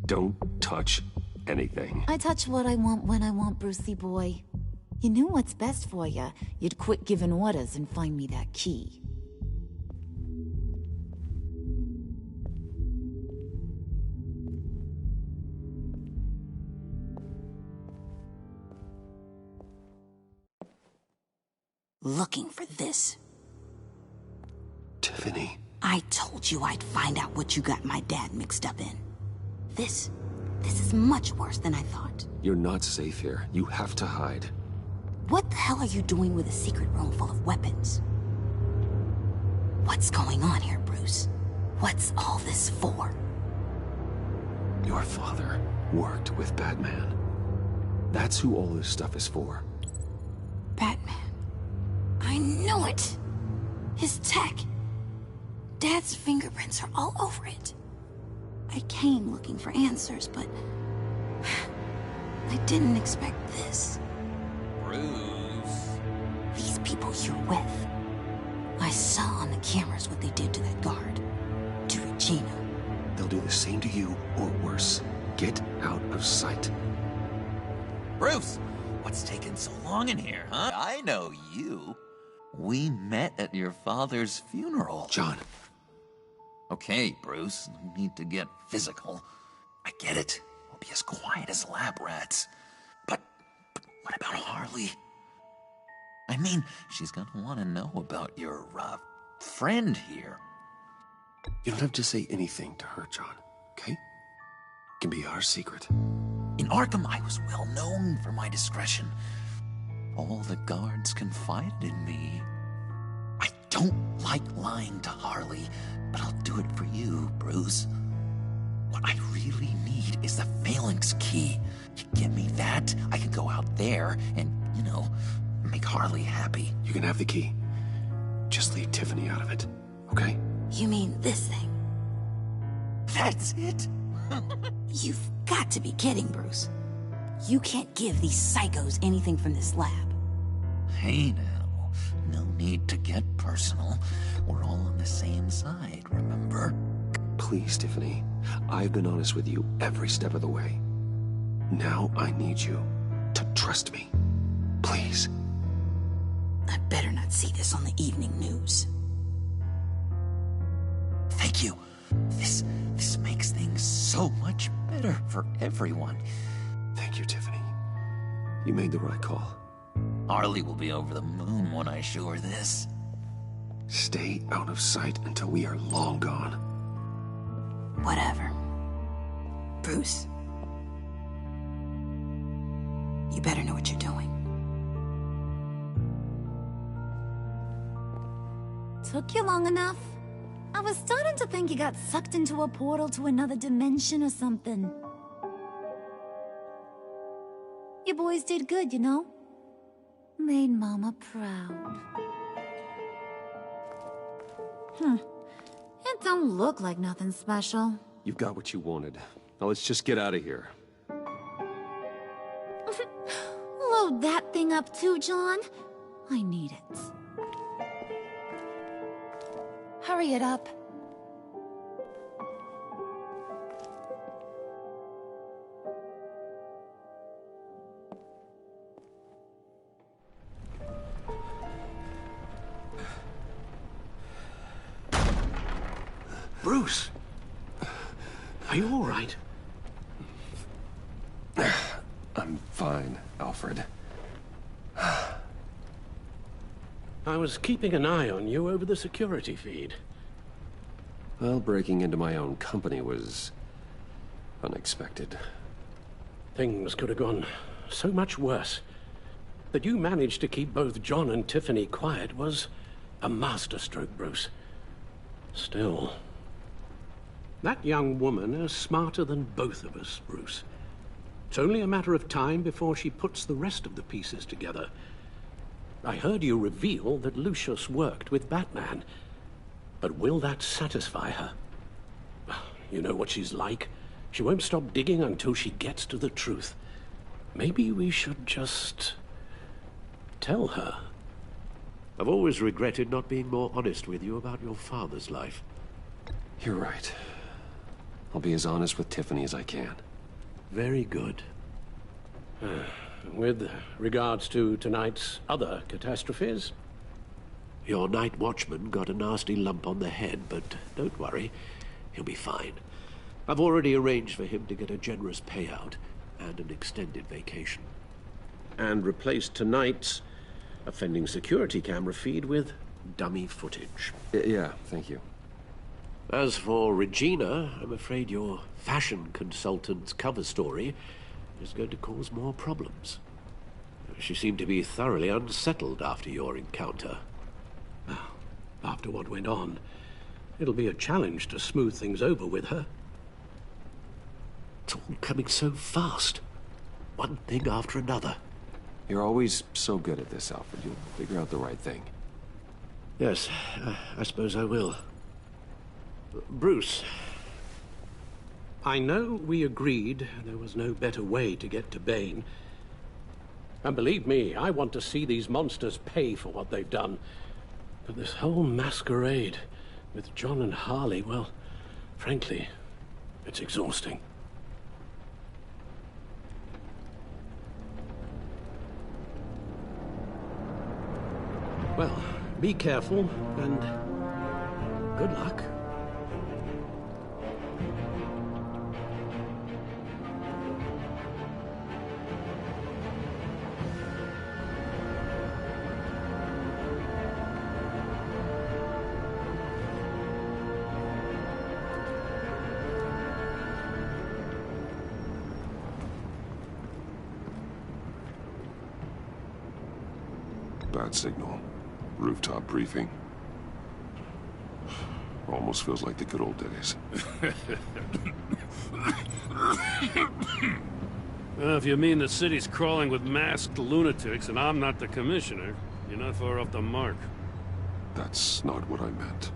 Don't touch anything. I touch what I want when I want, Brucey boy. You knew what's best for you. You'd quit giving orders and find me that key. Looking for this. Tiffany. I told you I'd find out what you got my dad mixed up in. This is much worse than I thought. You're not safe here. You have to hide. What the hell are you doing with a secret room full of weapons? What's going on here, Bruce? What's all this for? Your father worked with Batman. That's who all this stuff is for. Batman. I knew it! His tech. Dad's fingerprints are all over it. I came looking for answers, but I didn't expect this. Bruce. These people you're with. I saw on the cameras what they did to that guard. To Regina. They'll do the same to you, or worse. Get out of sight. Bruce! What's taking so long in here, huh? I know you. We met at your father's funeral. John. Okay, Bruce, no need to get physical. I get it. We'll be as quiet as lab rats. But what about Harley? I mean, she's gonna want to know about your, friend here. You don't have to say anything to her, John, okay? It can be our secret. In Arkham, I was well known for my discretion. All the guards confided in me. I don't like lying to Harley, but I'll do it for you, Bruce. What I really need is the Phalanx key. You give me that, I can go out there and, make Harley happy. You can have the key. Just leave Tiffany out of it, okay? You mean this thing? That's it? You've got to be kidding, Bruce. You can't give these psychos anything from this lab. Hey now, no need to get personal. We're all on the same side, remember? Please, Tiffany. I've been honest with you every step of the way. Now I need you to trust me. Please. I better not see this on the evening news. Thank you. This makes things so much better for everyone. Thank you, Tiffany. You made the right call. Harley will be over the moon when I show her this. Stay out of sight until we are long gone. Whatever. Bruce. You better know what you're doing. Took you long enough? I was starting to think you got sucked into a portal to another dimension or something. You boys did good, you know? Made Mama proud. It don't look like nothing special. You've got what you wanted. Now let's just get out of here. Load that thing up too, John. I need it. Hurry it up. Bruce! Are you all right? I'm fine, Alfred. I was keeping an eye on you over the security feed. Well, breaking into my own company was unexpected. Things could have gone so much worse. That you managed to keep both John and Tiffany quiet was a masterstroke, Bruce. Still, that young woman is smarter than both of us, Bruce. It's only a matter of time before she puts the rest of the pieces together. I heard you reveal that Lucius worked with Batman. But will that satisfy her? You know what she's like. She won't stop digging until she gets to the truth. Maybe we should just tell her. I've always regretted not being more honest with you about your father's life. You're right. I'll be as honest with Tiffany as I can. Very good. With regards to tonight's other catastrophes? Your night watchman got a nasty lump on the head, but don't worry, he'll be fine. I've already arranged for him to get a generous payout and an extended vacation. And replaced tonight's offending security camera feed with dummy footage. Yeah, thank you. As for Regina, I'm afraid your fashion consultant's cover story is going to cause more problems. She seemed to be thoroughly unsettled after your encounter. Well, after what went on, it'll be a challenge to smooth things over with her. It's all coming so fast. One thing after another. You're always so good at this, Alfred. You'll figure out the right thing. Yes, I suppose I will. Bruce. I know we agreed there was no better way to get to Bane. And believe me, I want to see these monsters pay for what they've done. But this whole masquerade with John and Harley, well, frankly, it's exhausting. Well, be careful, and good luck. Bad signal. Rooftop briefing. Almost feels like the good old days. Well, if you mean the city's crawling with masked lunatics and I'm not the commissioner, you're not far off the mark. That's not what I meant.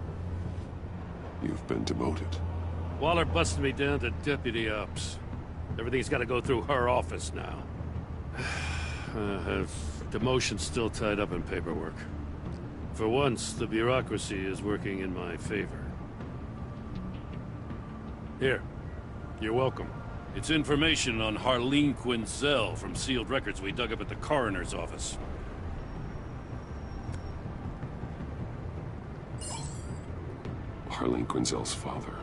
You've been demoted. Waller busted me down to deputy ops. Everything's got to go through her office now. Demotion's still tied up in paperwork. For once, the bureaucracy is working in my favor. Here. You're welcome. It's information on Harleen Quinzel from sealed records we dug up at the coroner's office. Harleen Quinzel's father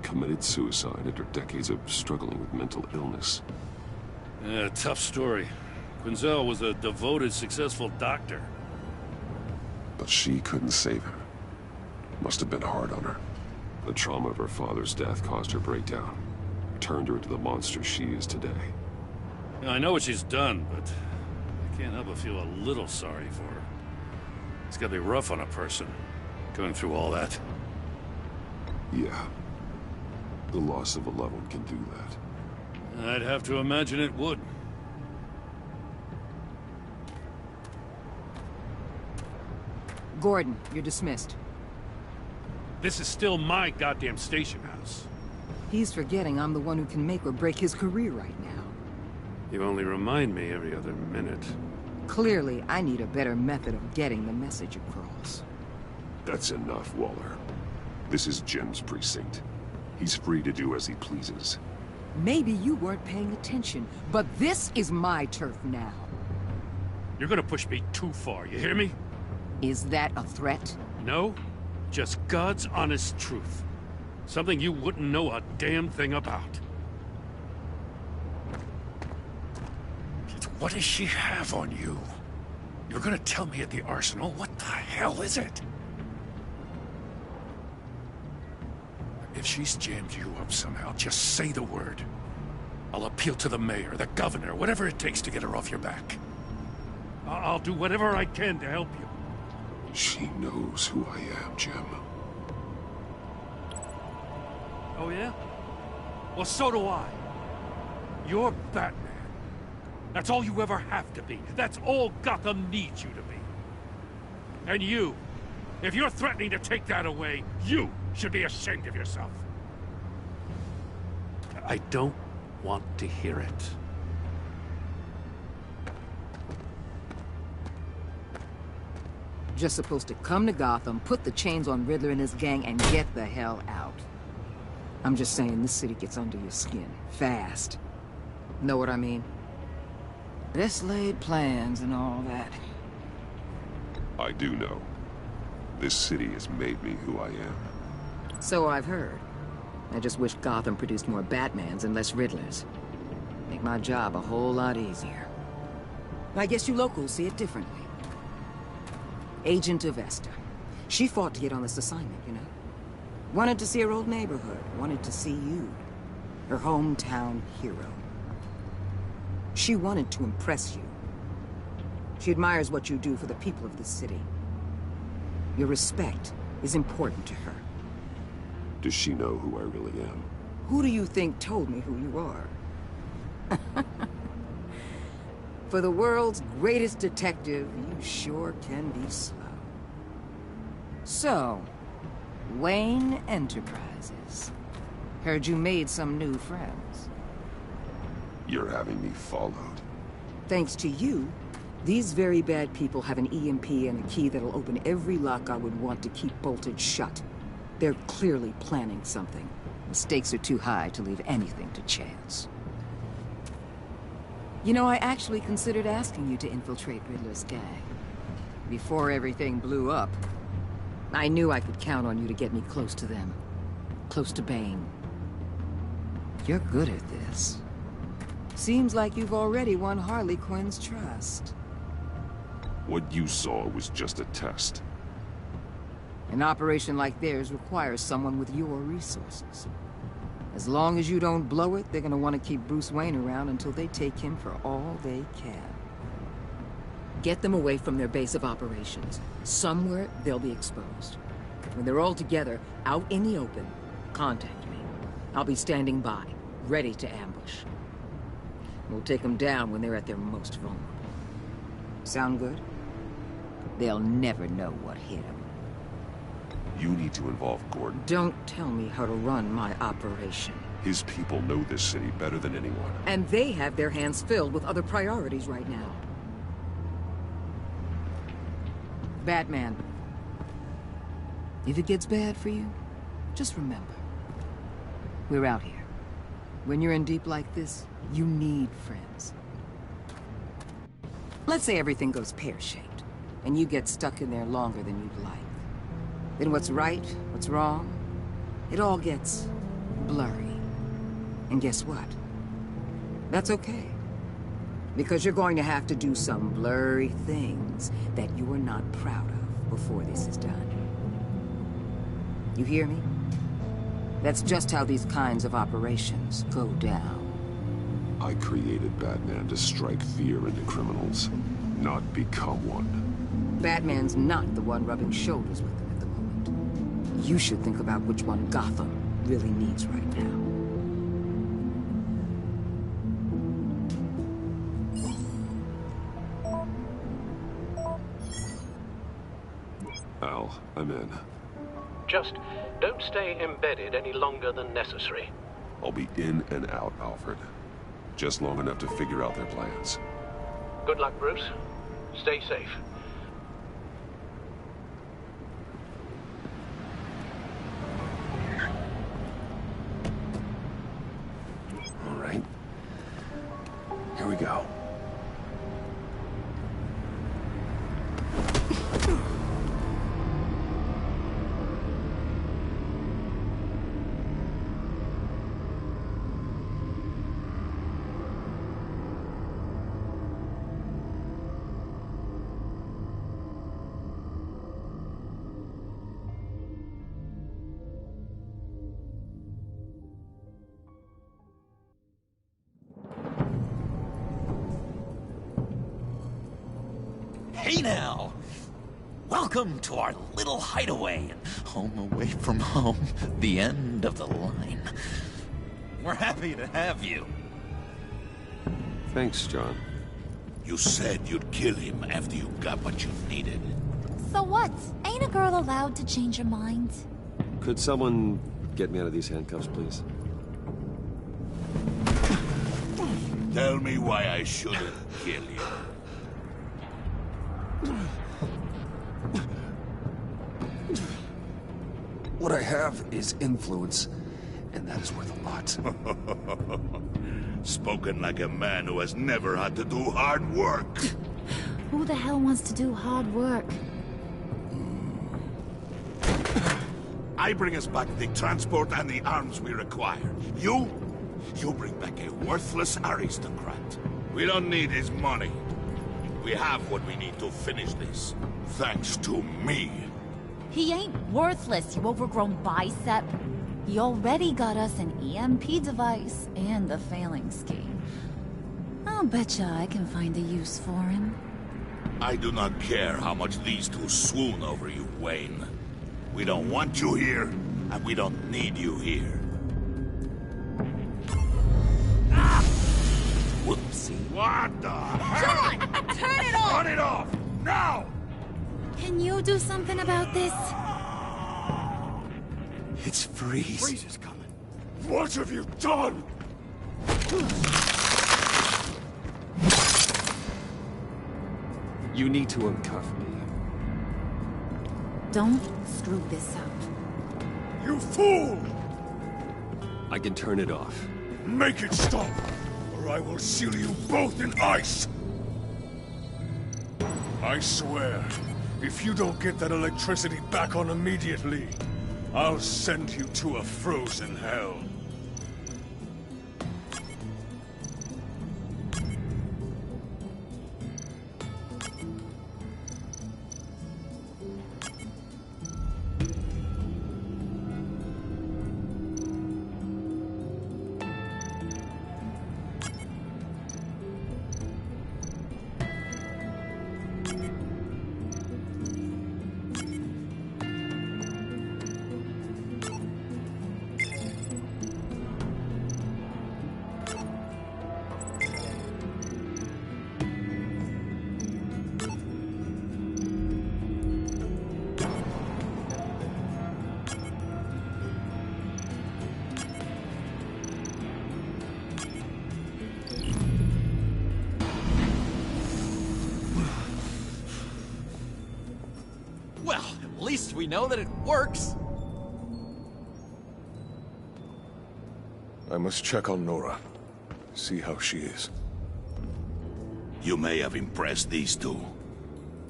committed suicide after decades of struggling with mental illness. Yeah, tough story. Quinzel was a devoted, successful doctor. But she couldn't save him. Must have been hard on her. The trauma of her father's death caused her breakdown. Turned her into the monster she is today. I know what she's done, but I can't help but feel a little sorry for her. It's gotta be rough on a person, going through all that. Yeah. The loss of a loved one can do that. I'd have to imagine it would. Gordon, you're dismissed. This is still my goddamn station house. He's forgetting I'm the one who can make or break his career right now. You only remind me every other minute. Clearly, I need a better method of getting the message across. That's enough, Waller. This is Jim's precinct. He's free to do as he pleases. Maybe you weren't paying attention, but this is my turf now. You're gonna push me too far, you hear me? Is that a threat? No, just God's honest truth. Something you wouldn't know a damn thing about. What does she have on you? You're gonna tell me at the arsenal? What the hell is it? If she's jammed you up somehow, just say the word. I'll appeal to the mayor, the governor, whatever it takes to get her off your back. I'll do whatever I can to help you. She knows who I am, Jim. Oh, yeah? Well, so do I. You're Batman. That's all you ever have to be. That's all Gotham needs you to be. And you, if you're threatening to take that away, you should be ashamed of yourself. I don't want to hear it. Just supposed to come to Gotham, put the chains on Riddler and his gang, and get the hell out. I'm just saying, this city gets under your skin. Fast. Know what I mean? Best laid plans and all that. I do know. This city has made me who I am. So I've heard. I just wish Gotham produced more Batmans and less Riddlers. Make my job a whole lot easier. I guess you locals see it differently. Agent Avesta. She fought to get on this assignment, you know? Wanted to see her old neighborhood. Wanted to see you. Her hometown hero. She wanted to impress you. She admires what you do for the people of this city. Your respect is important to her. Does she know who I really am? Who do you think told me who you are? For the world's greatest detective, you sure can be slow. So, Wayne Enterprises. Heard you made some new friends. You're having me followed. Thanks to you, these very bad people have an EMP and a key that'll open every lock I would want to keep bolted shut. They're clearly planning something. The stakes are too high to leave anything to chance. You know, I actually considered asking you to infiltrate Riddler's gang. Before everything blew up, I knew I could count on you to get me close to them. Close to Bane. You're good at this. Seems like you've already won Harley Quinn's trust. What you saw was just a test. An operation like theirs requires someone with your resources. As long as you don't blow it, they're gonna want to keep Bruce Wayne around until they take him for all they can. Get them away from their base of operations. Somewhere they'll be exposed. When they're all together, out in the open, contact me. I'll be standing by, ready to ambush. We'll take them down when they're at their most vulnerable. Sound good? They'll never know what hit them. You need to involve Gordon. Don't tell me how to run my operation. His people know this city better than anyone. And they have their hands filled with other priorities right now. Batman. If it gets bad for you, just remember. We're out here. When you're in deep like this, you need friends. Let's say everything goes pear-shaped, and you get stuck in there longer than you'd like. Then what's right, what's wrong, it all gets blurry. And guess what? That's okay. Because you're going to have to do some blurry things that you are not proud of before this is done. You hear me? That's just how these kinds of operations go down. I created Batman to strike fear into criminals, not become one. Batman's not the one rubbing shoulders with them at the moment. You should think about which one Gotham really needs right now. Al, I'm in. Just don't stay embedded any longer than necessary. I'll be in and out, Alfred. Just long enough to figure out their plans. Good luck, Bruce. Stay safe. All right. Here we go. Hey now! Welcome to our little hideaway, home away from home, the end of the line. We're happy to have you. Thanks, John. You said you'd kill him after you got what you needed. So what? Ain't a girl allowed to change her mind? Could someone get me out of these handcuffs, please? Tell me why I shouldn't kill you. What I have is influence, and that is worth a lot. Spoken like a man who has never had to do hard work. Who the hell wants to do hard work? I bring us back the transport and the arms we require. You bring back a worthless aristocrat. We don't need his money. We have what we need to finish this. Thanks to me. He ain't worthless, you overgrown bicep. He already got us an EMP device and a failing scheme. I'll betcha I can find a use for him. I do not care how much these two swoon over you, Wayne. We don't want you here, and we don't need you here. Ah! Whoopsie. What the hell? John! Turn it off! Turn it off! Now! Can you do something about this? It's Freeze. Freeze is coming. What have you done? You need to uncuff me. Don't screw this up. You fool! I can turn it off. Make it stop, or I will seal you both in ice! I swear, if you don't get that electricity back on immediately, I'll send you to a frozen hell. At least we know that it works. I must check on Nora. See how she is. You may have impressed these two,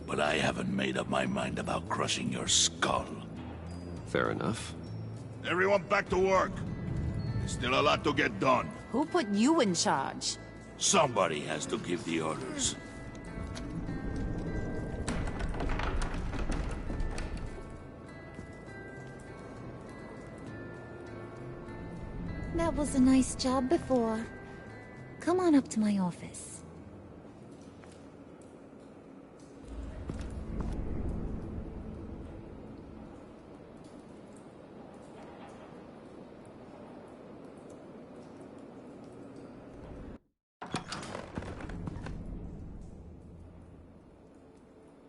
but I haven't made up my mind about crushing your skull. Fair enough. Everyone back to work. There's still a lot to get done. Who put you in charge? Somebody has to give the orders. That was a nice job before. Come on up to my office.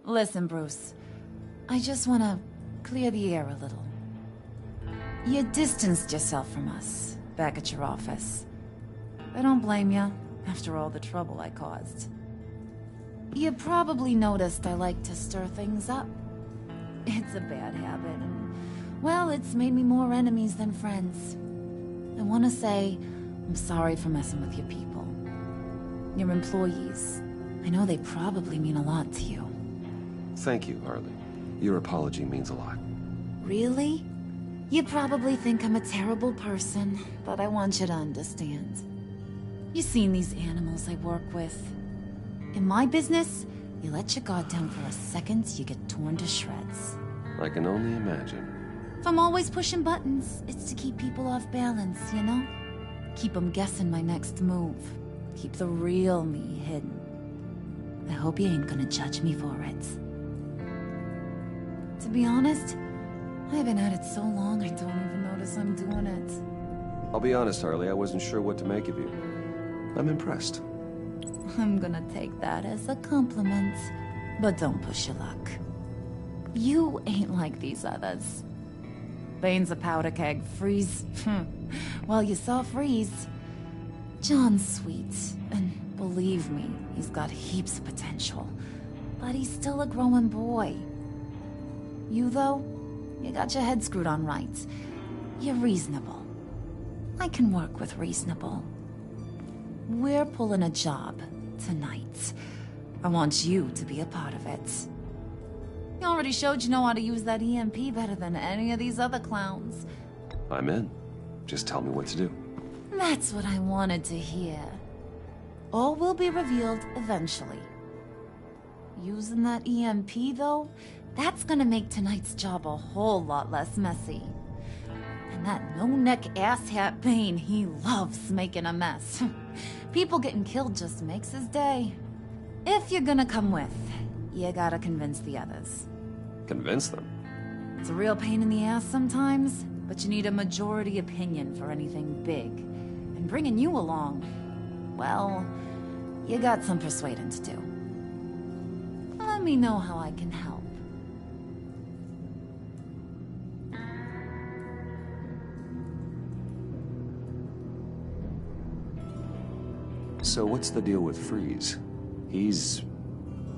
Listen, Bruce. I just want to clear the air a little. You distanced yourself from us back at your office. I don't blame you, after all the trouble I caused. You probably noticed I like to stir things up. It's a bad habit, and, well, it's made me more enemies than friends. I want to say I'm sorry for messing with your people. Your employees. I know they probably mean a lot to you. Thank you, Harley. Your apology means a lot. Really? You probably think I'm a terrible person, but I want you to understand. You've seen these animals I work with. In my business, you let your guard down for a second, you get torn to shreds. I can only imagine. If I'm always pushing buttons, it's to keep people off balance, you know? Keep them guessing my next move. Keep the real me hidden. I hope you ain't gonna judge me for it. To be honest, I've been at it so long I don't even notice I'm doing it. I'll be honest, Harley, I wasn't sure what to make of you. I'm impressed. I'm gonna take that as a compliment, but don't push your luck. You ain't like these others. Bane's a powder keg, Freeze. Well, you saw Freeze. John's sweet, and believe me, he's got heaps of potential. But he's still a growing boy. You, though, you got your head screwed on right. You're reasonable. I can work with reasonable. We're pulling a job tonight. I want you to be a part of it. You already showed you know how to use that EMP better than any of these other clowns. I'm in. Just tell me what to do. That's what I wanted to hear. All will be revealed eventually. Using that EMP, though, that's gonna make tonight's job a whole lot less messy. And that no-neck asshat Bane, he loves making a mess. People getting killed just makes his day. If you're gonna come with, you gotta convince the others. Convince them? It's a real pain in the ass sometimes, but you need a majority opinion for anything big. And bringing you along, well, you got some persuading to do. Let me know how I can help. So what's the deal with Freeze? He's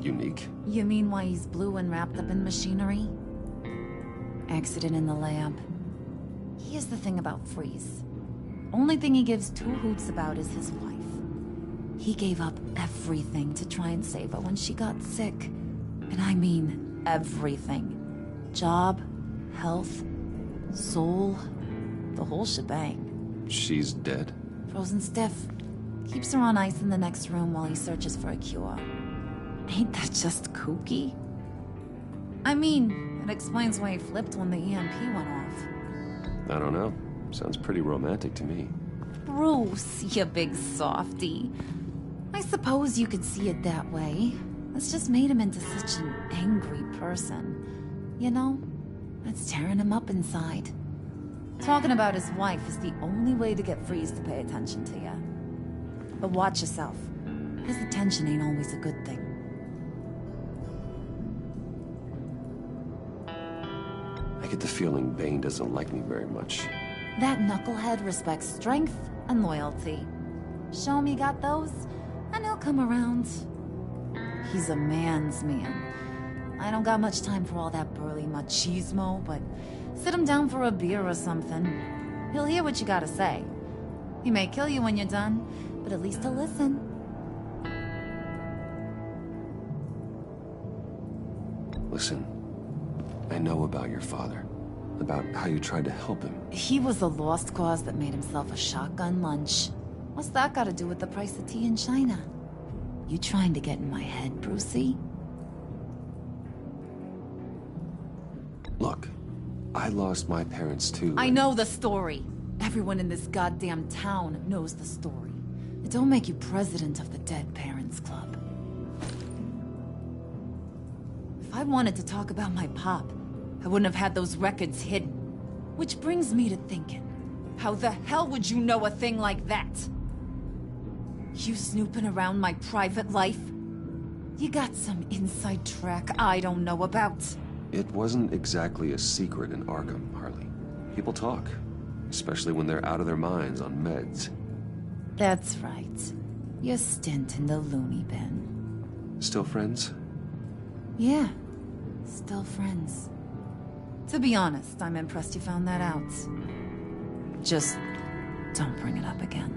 unique? You mean why he's blue and wrapped up in machinery? Accident in the lab. Here's the thing about Freeze. Only thing he gives two hoots about is his wife. He gave up everything to try and save her when she got sick. And I mean everything. Job, health, soul, the whole shebang. She's dead? Frozen stiff. Keeps her on ice in the next room while he searches for a cure. Ain't that just kooky? I mean, it explains why he flipped when the EMP went off. I don't know. Sounds pretty romantic to me. Bruce, you big softy. I suppose you could see it that way. It's just made him into such an angry person. You know, it's tearing him up inside. Talking about his wife is the only way to get Freeze to pay attention to you. But watch yourself. His attention ain't always a good thing. I get the feeling Bane doesn't like me very much. That knucklehead respects strength and loyalty. Show him you got those, and he'll come around. He's a man's man. I don't got much time for all that burly machismo, but sit him down for a beer or something. He'll hear what you gotta say. He may kill you when you're done, but at least he'll listen. Listen, I know about your father. About how you tried to help him. He was a lost cause that made himself a shotgun lunch. What's that got to do with the price of tea in China? You trying to get in my head, Brucey? Look, I lost my parents too. I know the story. Everyone in this goddamn town knows the story. It don't make you president of the Dead Parents Club. If I wanted to talk about my pop, I wouldn't have had those records hidden. Which brings me to thinking, how the hell would you know a thing like that? You snooping around my private life? You got some inside track I don't know about. It wasn't exactly a secret in Arkham, Harley. People talk, especially when they're out of their minds on meds. That's right. Your stint in the loony bin. Still friends? Yeah, still friends. To be honest, I'm impressed you found that out. Just don't bring it up again.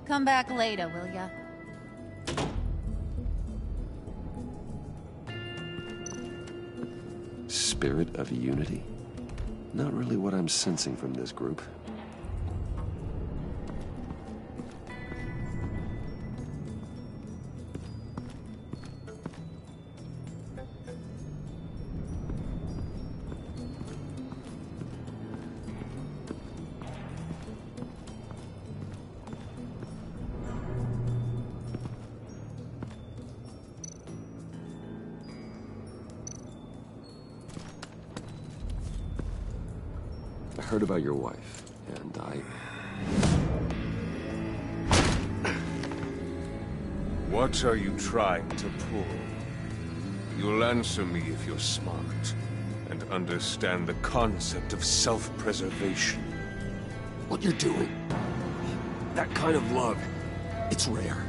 Come back later, will ya? Spirit of unity? Not really what I'm sensing from this group. I heard about your wife, and What are you trying to pull? You'll answer me if you're smart, and understand the concept of self-preservation. What you're doing, that kind of love, it's rare.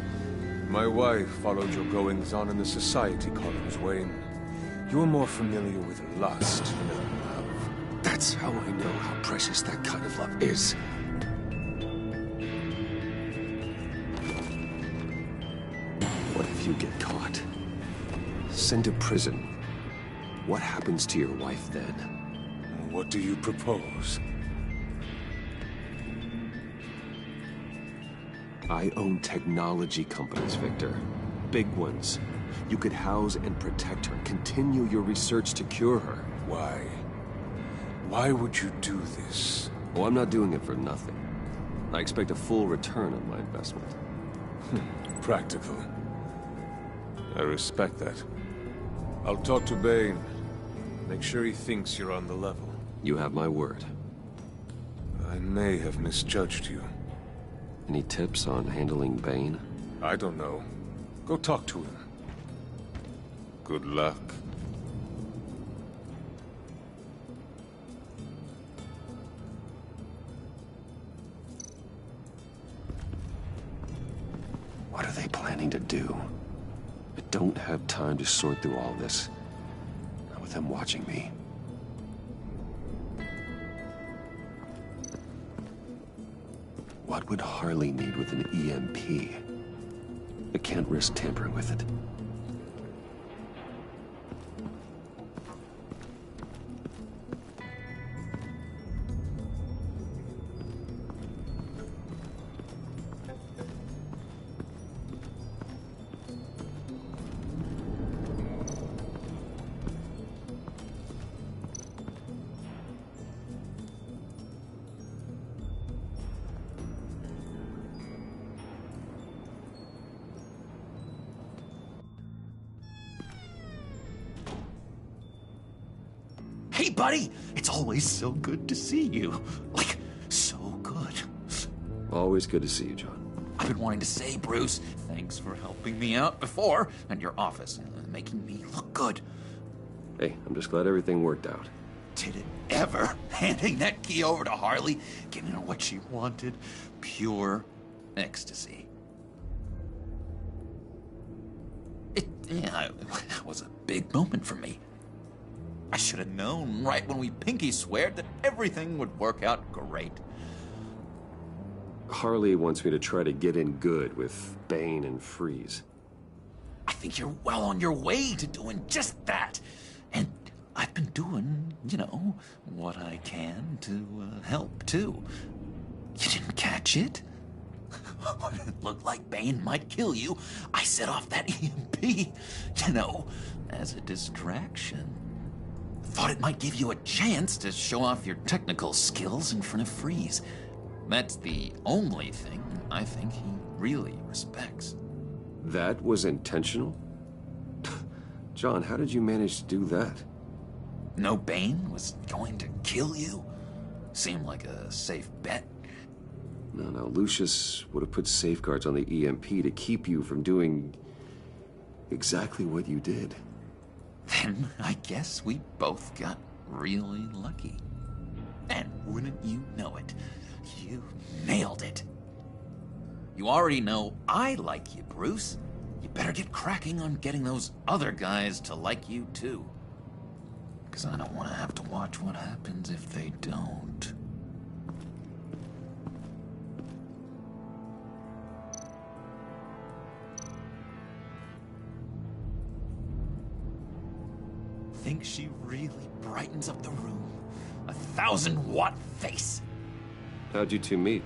My wife followed your goings-on in the society columns, Wayne. You're more familiar with lust than love. That's how I know how precious that kind of love is. What if you get caught? Sent to prison. What happens to your wife then? What do you propose? I own technology companies, Victor. Big ones. You could house and protect her, continue your research to cure her. Why? Why would you do this? Oh, I'm not doing it for nothing. I expect a full return on my investment. Practical. I respect that. I'll talk to Bane. Make sure he thinks you're on the level. You have my word. I may have misjudged you. Any tips on handling Bane? I don't know. Go talk to him. Good luck. What are they planning to do? I don't have time to sort through all this. Not with them watching me. What would Harley need with an EMP? I can't risk tampering with it. buddy. It's always so good to see you. Like, so good. Always good to see you, John. I've been wanting to say, Bruce, thanks for helping me out before, and your office, making me look good. Hey, I'm just glad everything worked out. Did it ever? Handing that key over to Harley, giving her what she wanted. Pure ecstasy. It was a big moment for me. I should have known right when we pinky sweared that everything would work out great. Harley wants me to try to get in good with Bane and Freeze. I think you're well on your way to doing just that. And I've been doing, what I can to help, too. You didn't catch it? When it looked like Bane might kill you, I set off that EMP, as a distraction. Thought it might give you a chance to show off your technical skills in front of Freeze. That's the only thing I think he really respects. That was intentional? John, how did you manage to do that? No, Bane was going to kill you? Seemed like a safe bet. No, Lucius would have put safeguards on the EMP to keep you from doing exactly what you did. Then I guess we both got really lucky. And wouldn't you know it, you nailed it. You already know I like you, Bruce. You better get cracking on getting those other guys to like you, too. Because I don't want to have to watch what happens if they don't. Think she really brightens up the room. 1,000-watt face. How'd you two meet?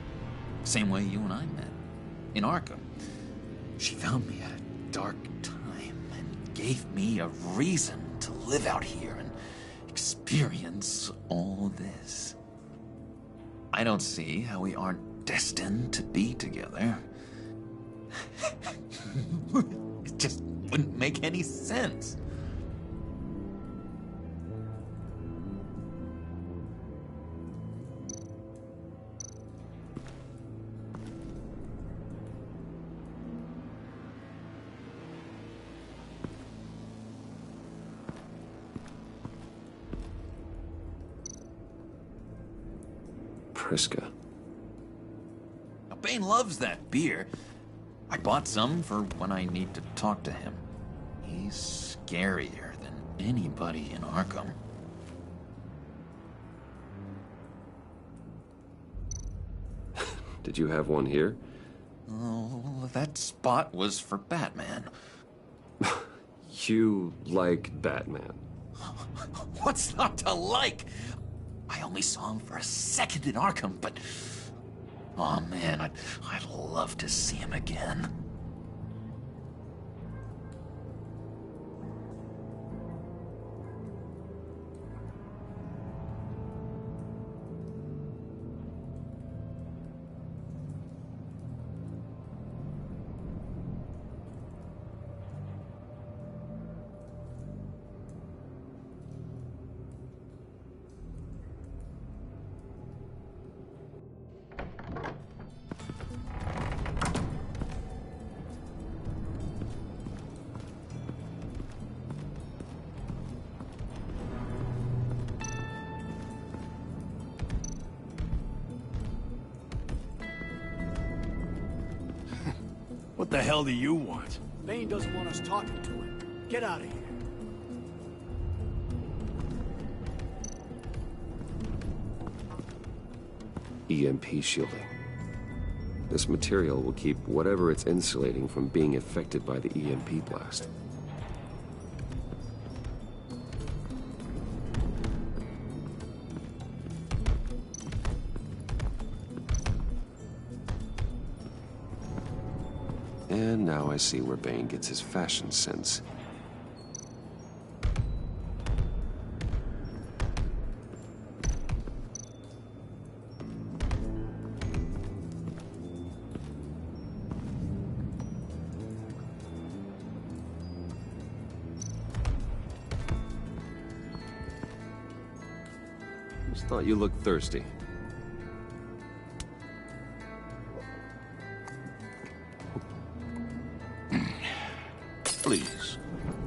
Same way you and I met. In Arkham. She found me at a dark time and gave me a reason to live out here and experience all this. I don't see how we aren't destined to be together. It just wouldn't make any sense. Priska. Now, Bane loves that beer. I bought some for when I need to talk to him. He's scarier than anybody in Arkham. Did you have one here? Oh, that spot was for Batman. You like Batman? What's not to like? I only saw him for a second in Arkham, but... oh man, I'd love to see him again. What the hell do you want? Bane doesn't want us talking to him. Get out of here. EMP shielding. This material will keep whatever it's insulating from being affected by the EMP blast. And now I see where Bane gets his fashion sense. Just thought you looked thirsty. Please,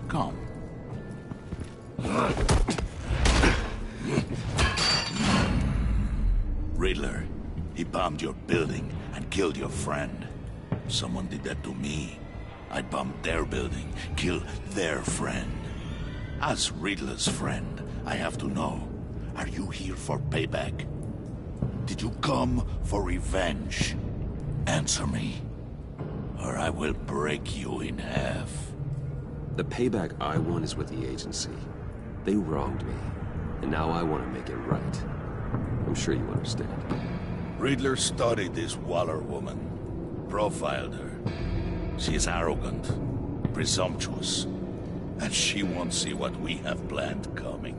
come. Riddler, he bombed your building and killed your friend. Someone did that to me. I bombed their building, killed their friend. As Riddler's friend, I have to know, are you here for payback? Did you come for revenge? Answer me, or I will break you in half. The payback I want is with the agency. They wronged me, and now I want to make it right. I'm sure you understand. Riddler studied this Waller woman, profiled her. She is arrogant, presumptuous, and she won't see what we have planned coming.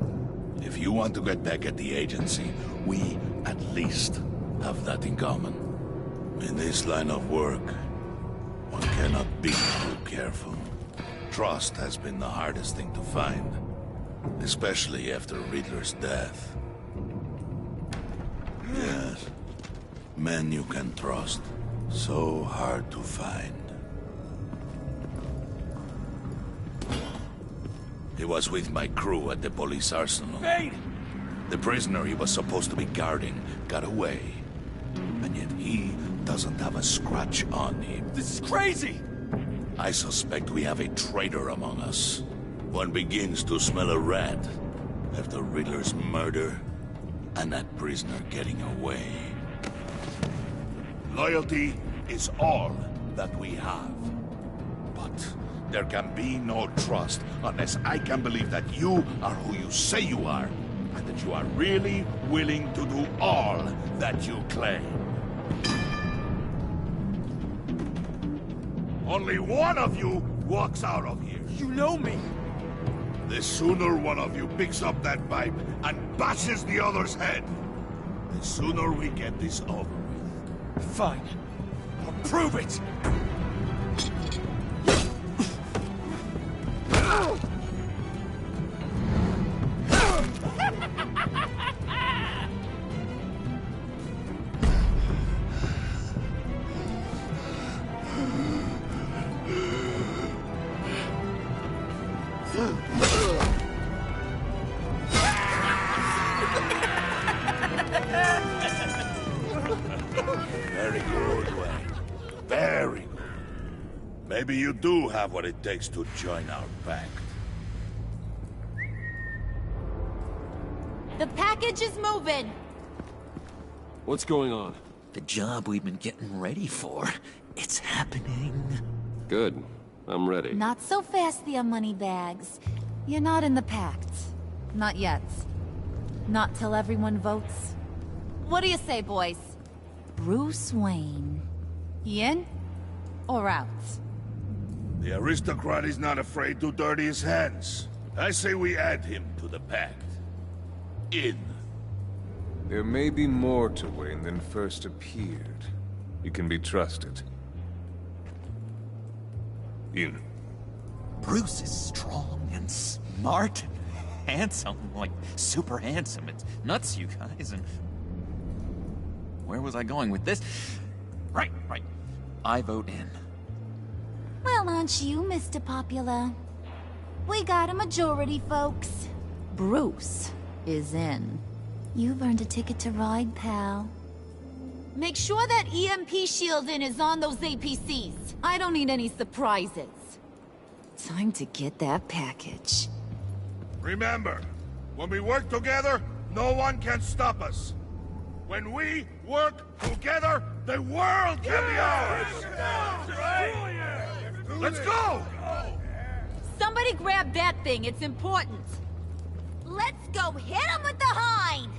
If you want to get back at the agency, we at least have that in common. In this line of work, one cannot be too careful. Trust has been the hardest thing to find, especially after Riddler's death. Yes, men you can trust, so hard to find. He was with my crew at the police arsenal. Bane! The prisoner he was supposed to be guarding got away. And yet he doesn't have a scratch on him. This is crazy! I suspect we have a traitor among us. One begins to smell a rat after Riddler's murder and that prisoner getting away. Loyalty is all that we have. But there can be no trust unless I can believe that you are who you say you are, and that you are really willing to do all that you claim. Only one of you walks out of here. You know me. The sooner one of you picks up that pipe and bashes the other's head, the sooner we get this over with. Fine. I'll prove it! Very good, Wayne. Very good. Maybe you do have what it takes to join our pact. The package is moving. What's going on? The job we've been getting ready for. It's happening. Good. I'm ready. Not so fast, the money bags. You're not in the pact. Not yet. Not till everyone votes. What do you say, boys? Bruce Wayne. He in? Or out? The aristocrat is not afraid to dirty his hands. I say we add him to the pact. In. There may be more to Wayne than first appeared. You can be trusted. In. Bruce is strong and smart and handsome, like super handsome. It's nuts, you guys, and... Where was I going with this? Right. I vote in. Well, aren't you, Mr. Popular? We got a majority, folks. Bruce is in. You've earned a ticket to ride, pal. Make sure that EMP shielding is on those APCs. I don't need any surprises. Time to get that package. Remember, when we work together, no one can stop us. When we work together, the world can be ours! Let's go! Somebody grab that thing, it's important. Let's go hit him with the hind!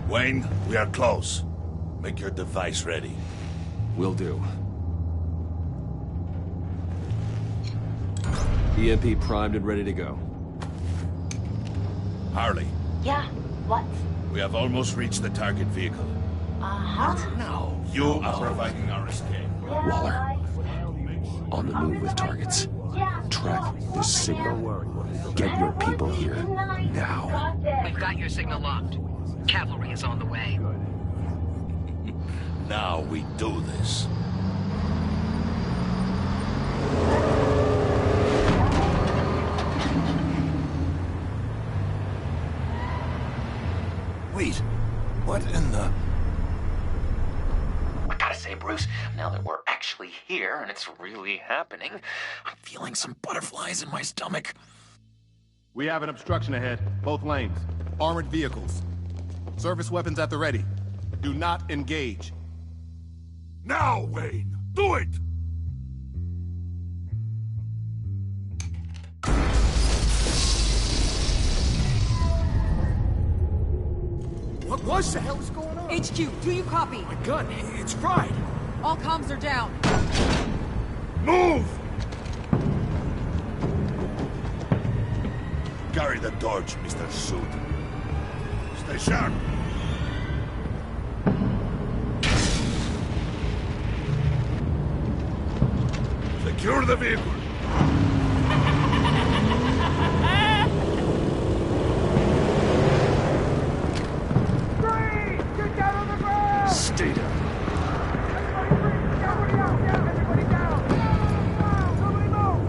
Wayne, we are close. Make your device ready. Will do. EMP primed and ready to go. Harley, Yeah, what? we have almost reached the target vehicle. Uh-huh. No, you are providing our escape. Waller, on the move with targets. Track this signal. Get your people here, now. We've got your signal locked. Cavalry is on the way. Now we do this. Wait, what in the... I gotta say, Bruce, now that we're actually here and it's really happening, I'm feeling some butterflies in my stomach. We have an obstruction ahead, both lanes. Armored vehicles. Service weapons at the ready. Do not engage. Now, Wayne! Do it! What was that? What the hell is going on? HQ, do you copy? My gun, it's fried. All comms are down. Move! Carry the torch, Mr. Suit. Stay sharp. Secure the vehicle. Get down on the ground! Stay down. Everybody down! Everybody down! Nobody move!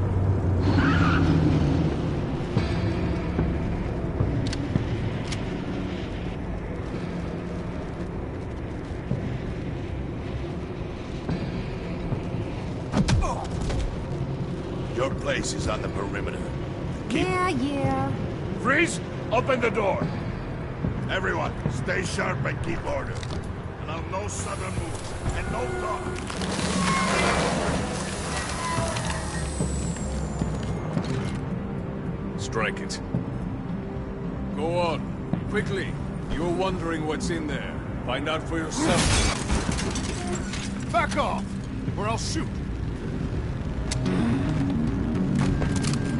Your place is on the perimeter. Yeah. Freeze! Open the door! Everyone, stay sharp and keep order. Allow no sudden moves, and no talk. Strike it. Go on. Quickly. You're wondering what's in there. Find out for yourself. Back off, or I'll shoot.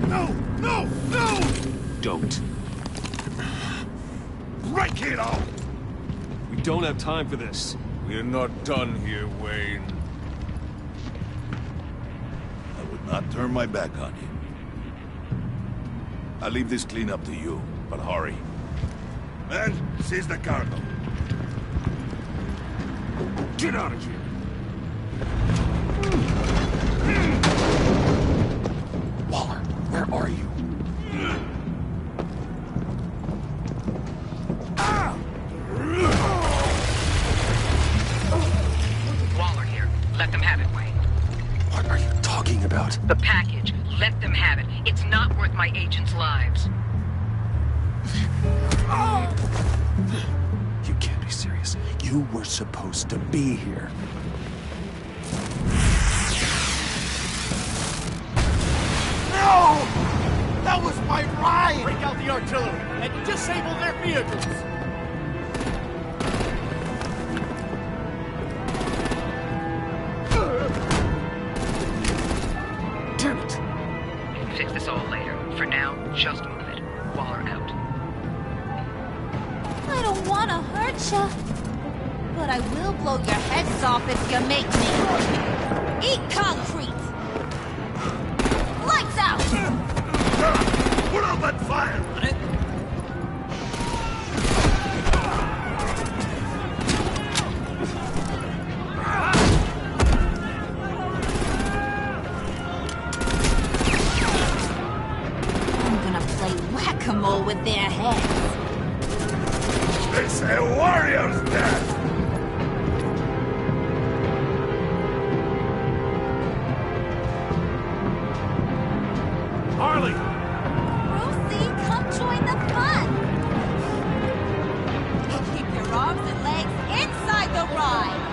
No! No! No! Don't. Break it off! We don't have time for this. We're not done here, Wayne. I would not turn my back on you. I'll leave this cleanup to you, but hurry. Men, seize the cargo. Get out of here! Waller, where are you? Waller here. Let them have it, Wayne. What are you talking about? The package. Let them have it. It's not worth my agents' lives. You can't be serious. You were supposed to be here. No! That was my ride! Break out the artillery and disable their vehicles! Damn it! Fix this all later. For now, just move it. Waller out. I don't want to hurt ya, but I will blow your heads off if you make me. Eat concrete! Lights out! Put out that fire! I'm gonna play whack-a-mole with their heads. It's a warrior's death! Harley! Brucey, come join the fun! Keep your arms and legs inside the ride!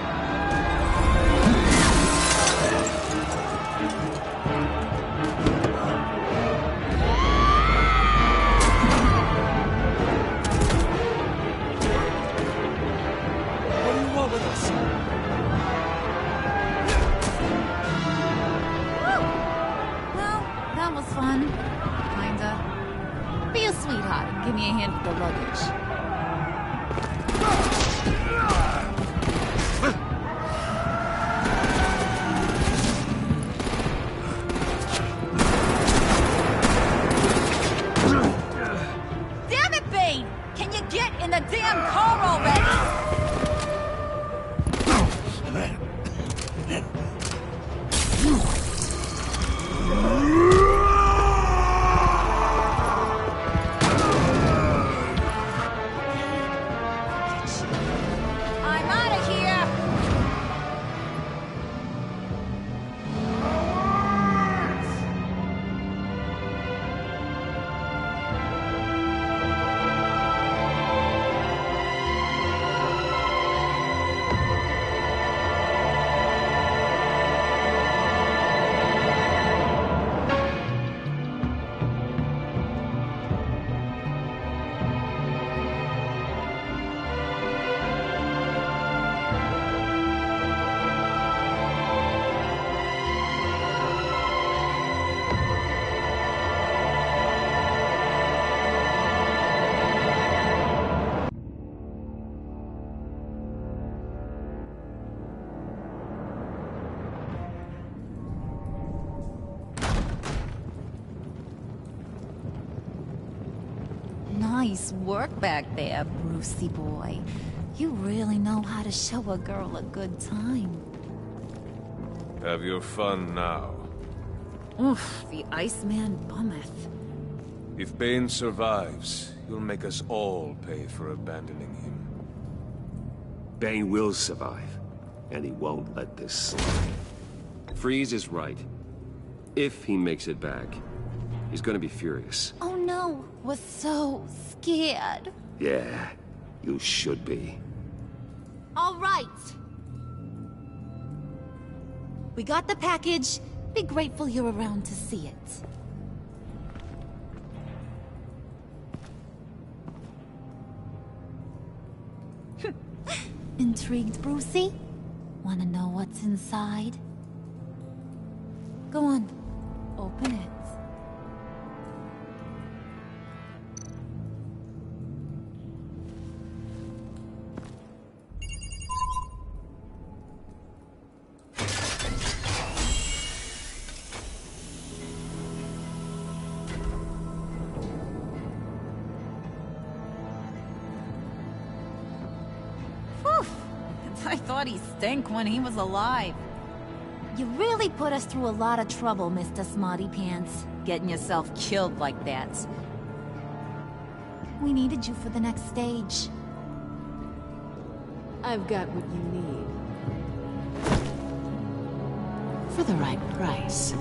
bitch! I'm out of here! Nice work back there, Brucey boy. You really know how to show a girl a good time. Have your fun now. Oof, the Iceman bummeth. If Bane survives, he'll make us all pay for abandoning him. Bane will survive, and he won't let this slide. Freeze is right. If he makes it back, he's gonna be furious. Oh no, was so scared. Yeah, you should be. All right. We got the package. Be grateful you're around to see it. Intrigued, Brucey? Wanna know what's inside? Go on, open it. I thought he stank when he was alive. You really put us through a lot of trouble, Mr. Smarty Pants, getting yourself killed like that. We needed you for the next stage. I've got what you need. For the right price.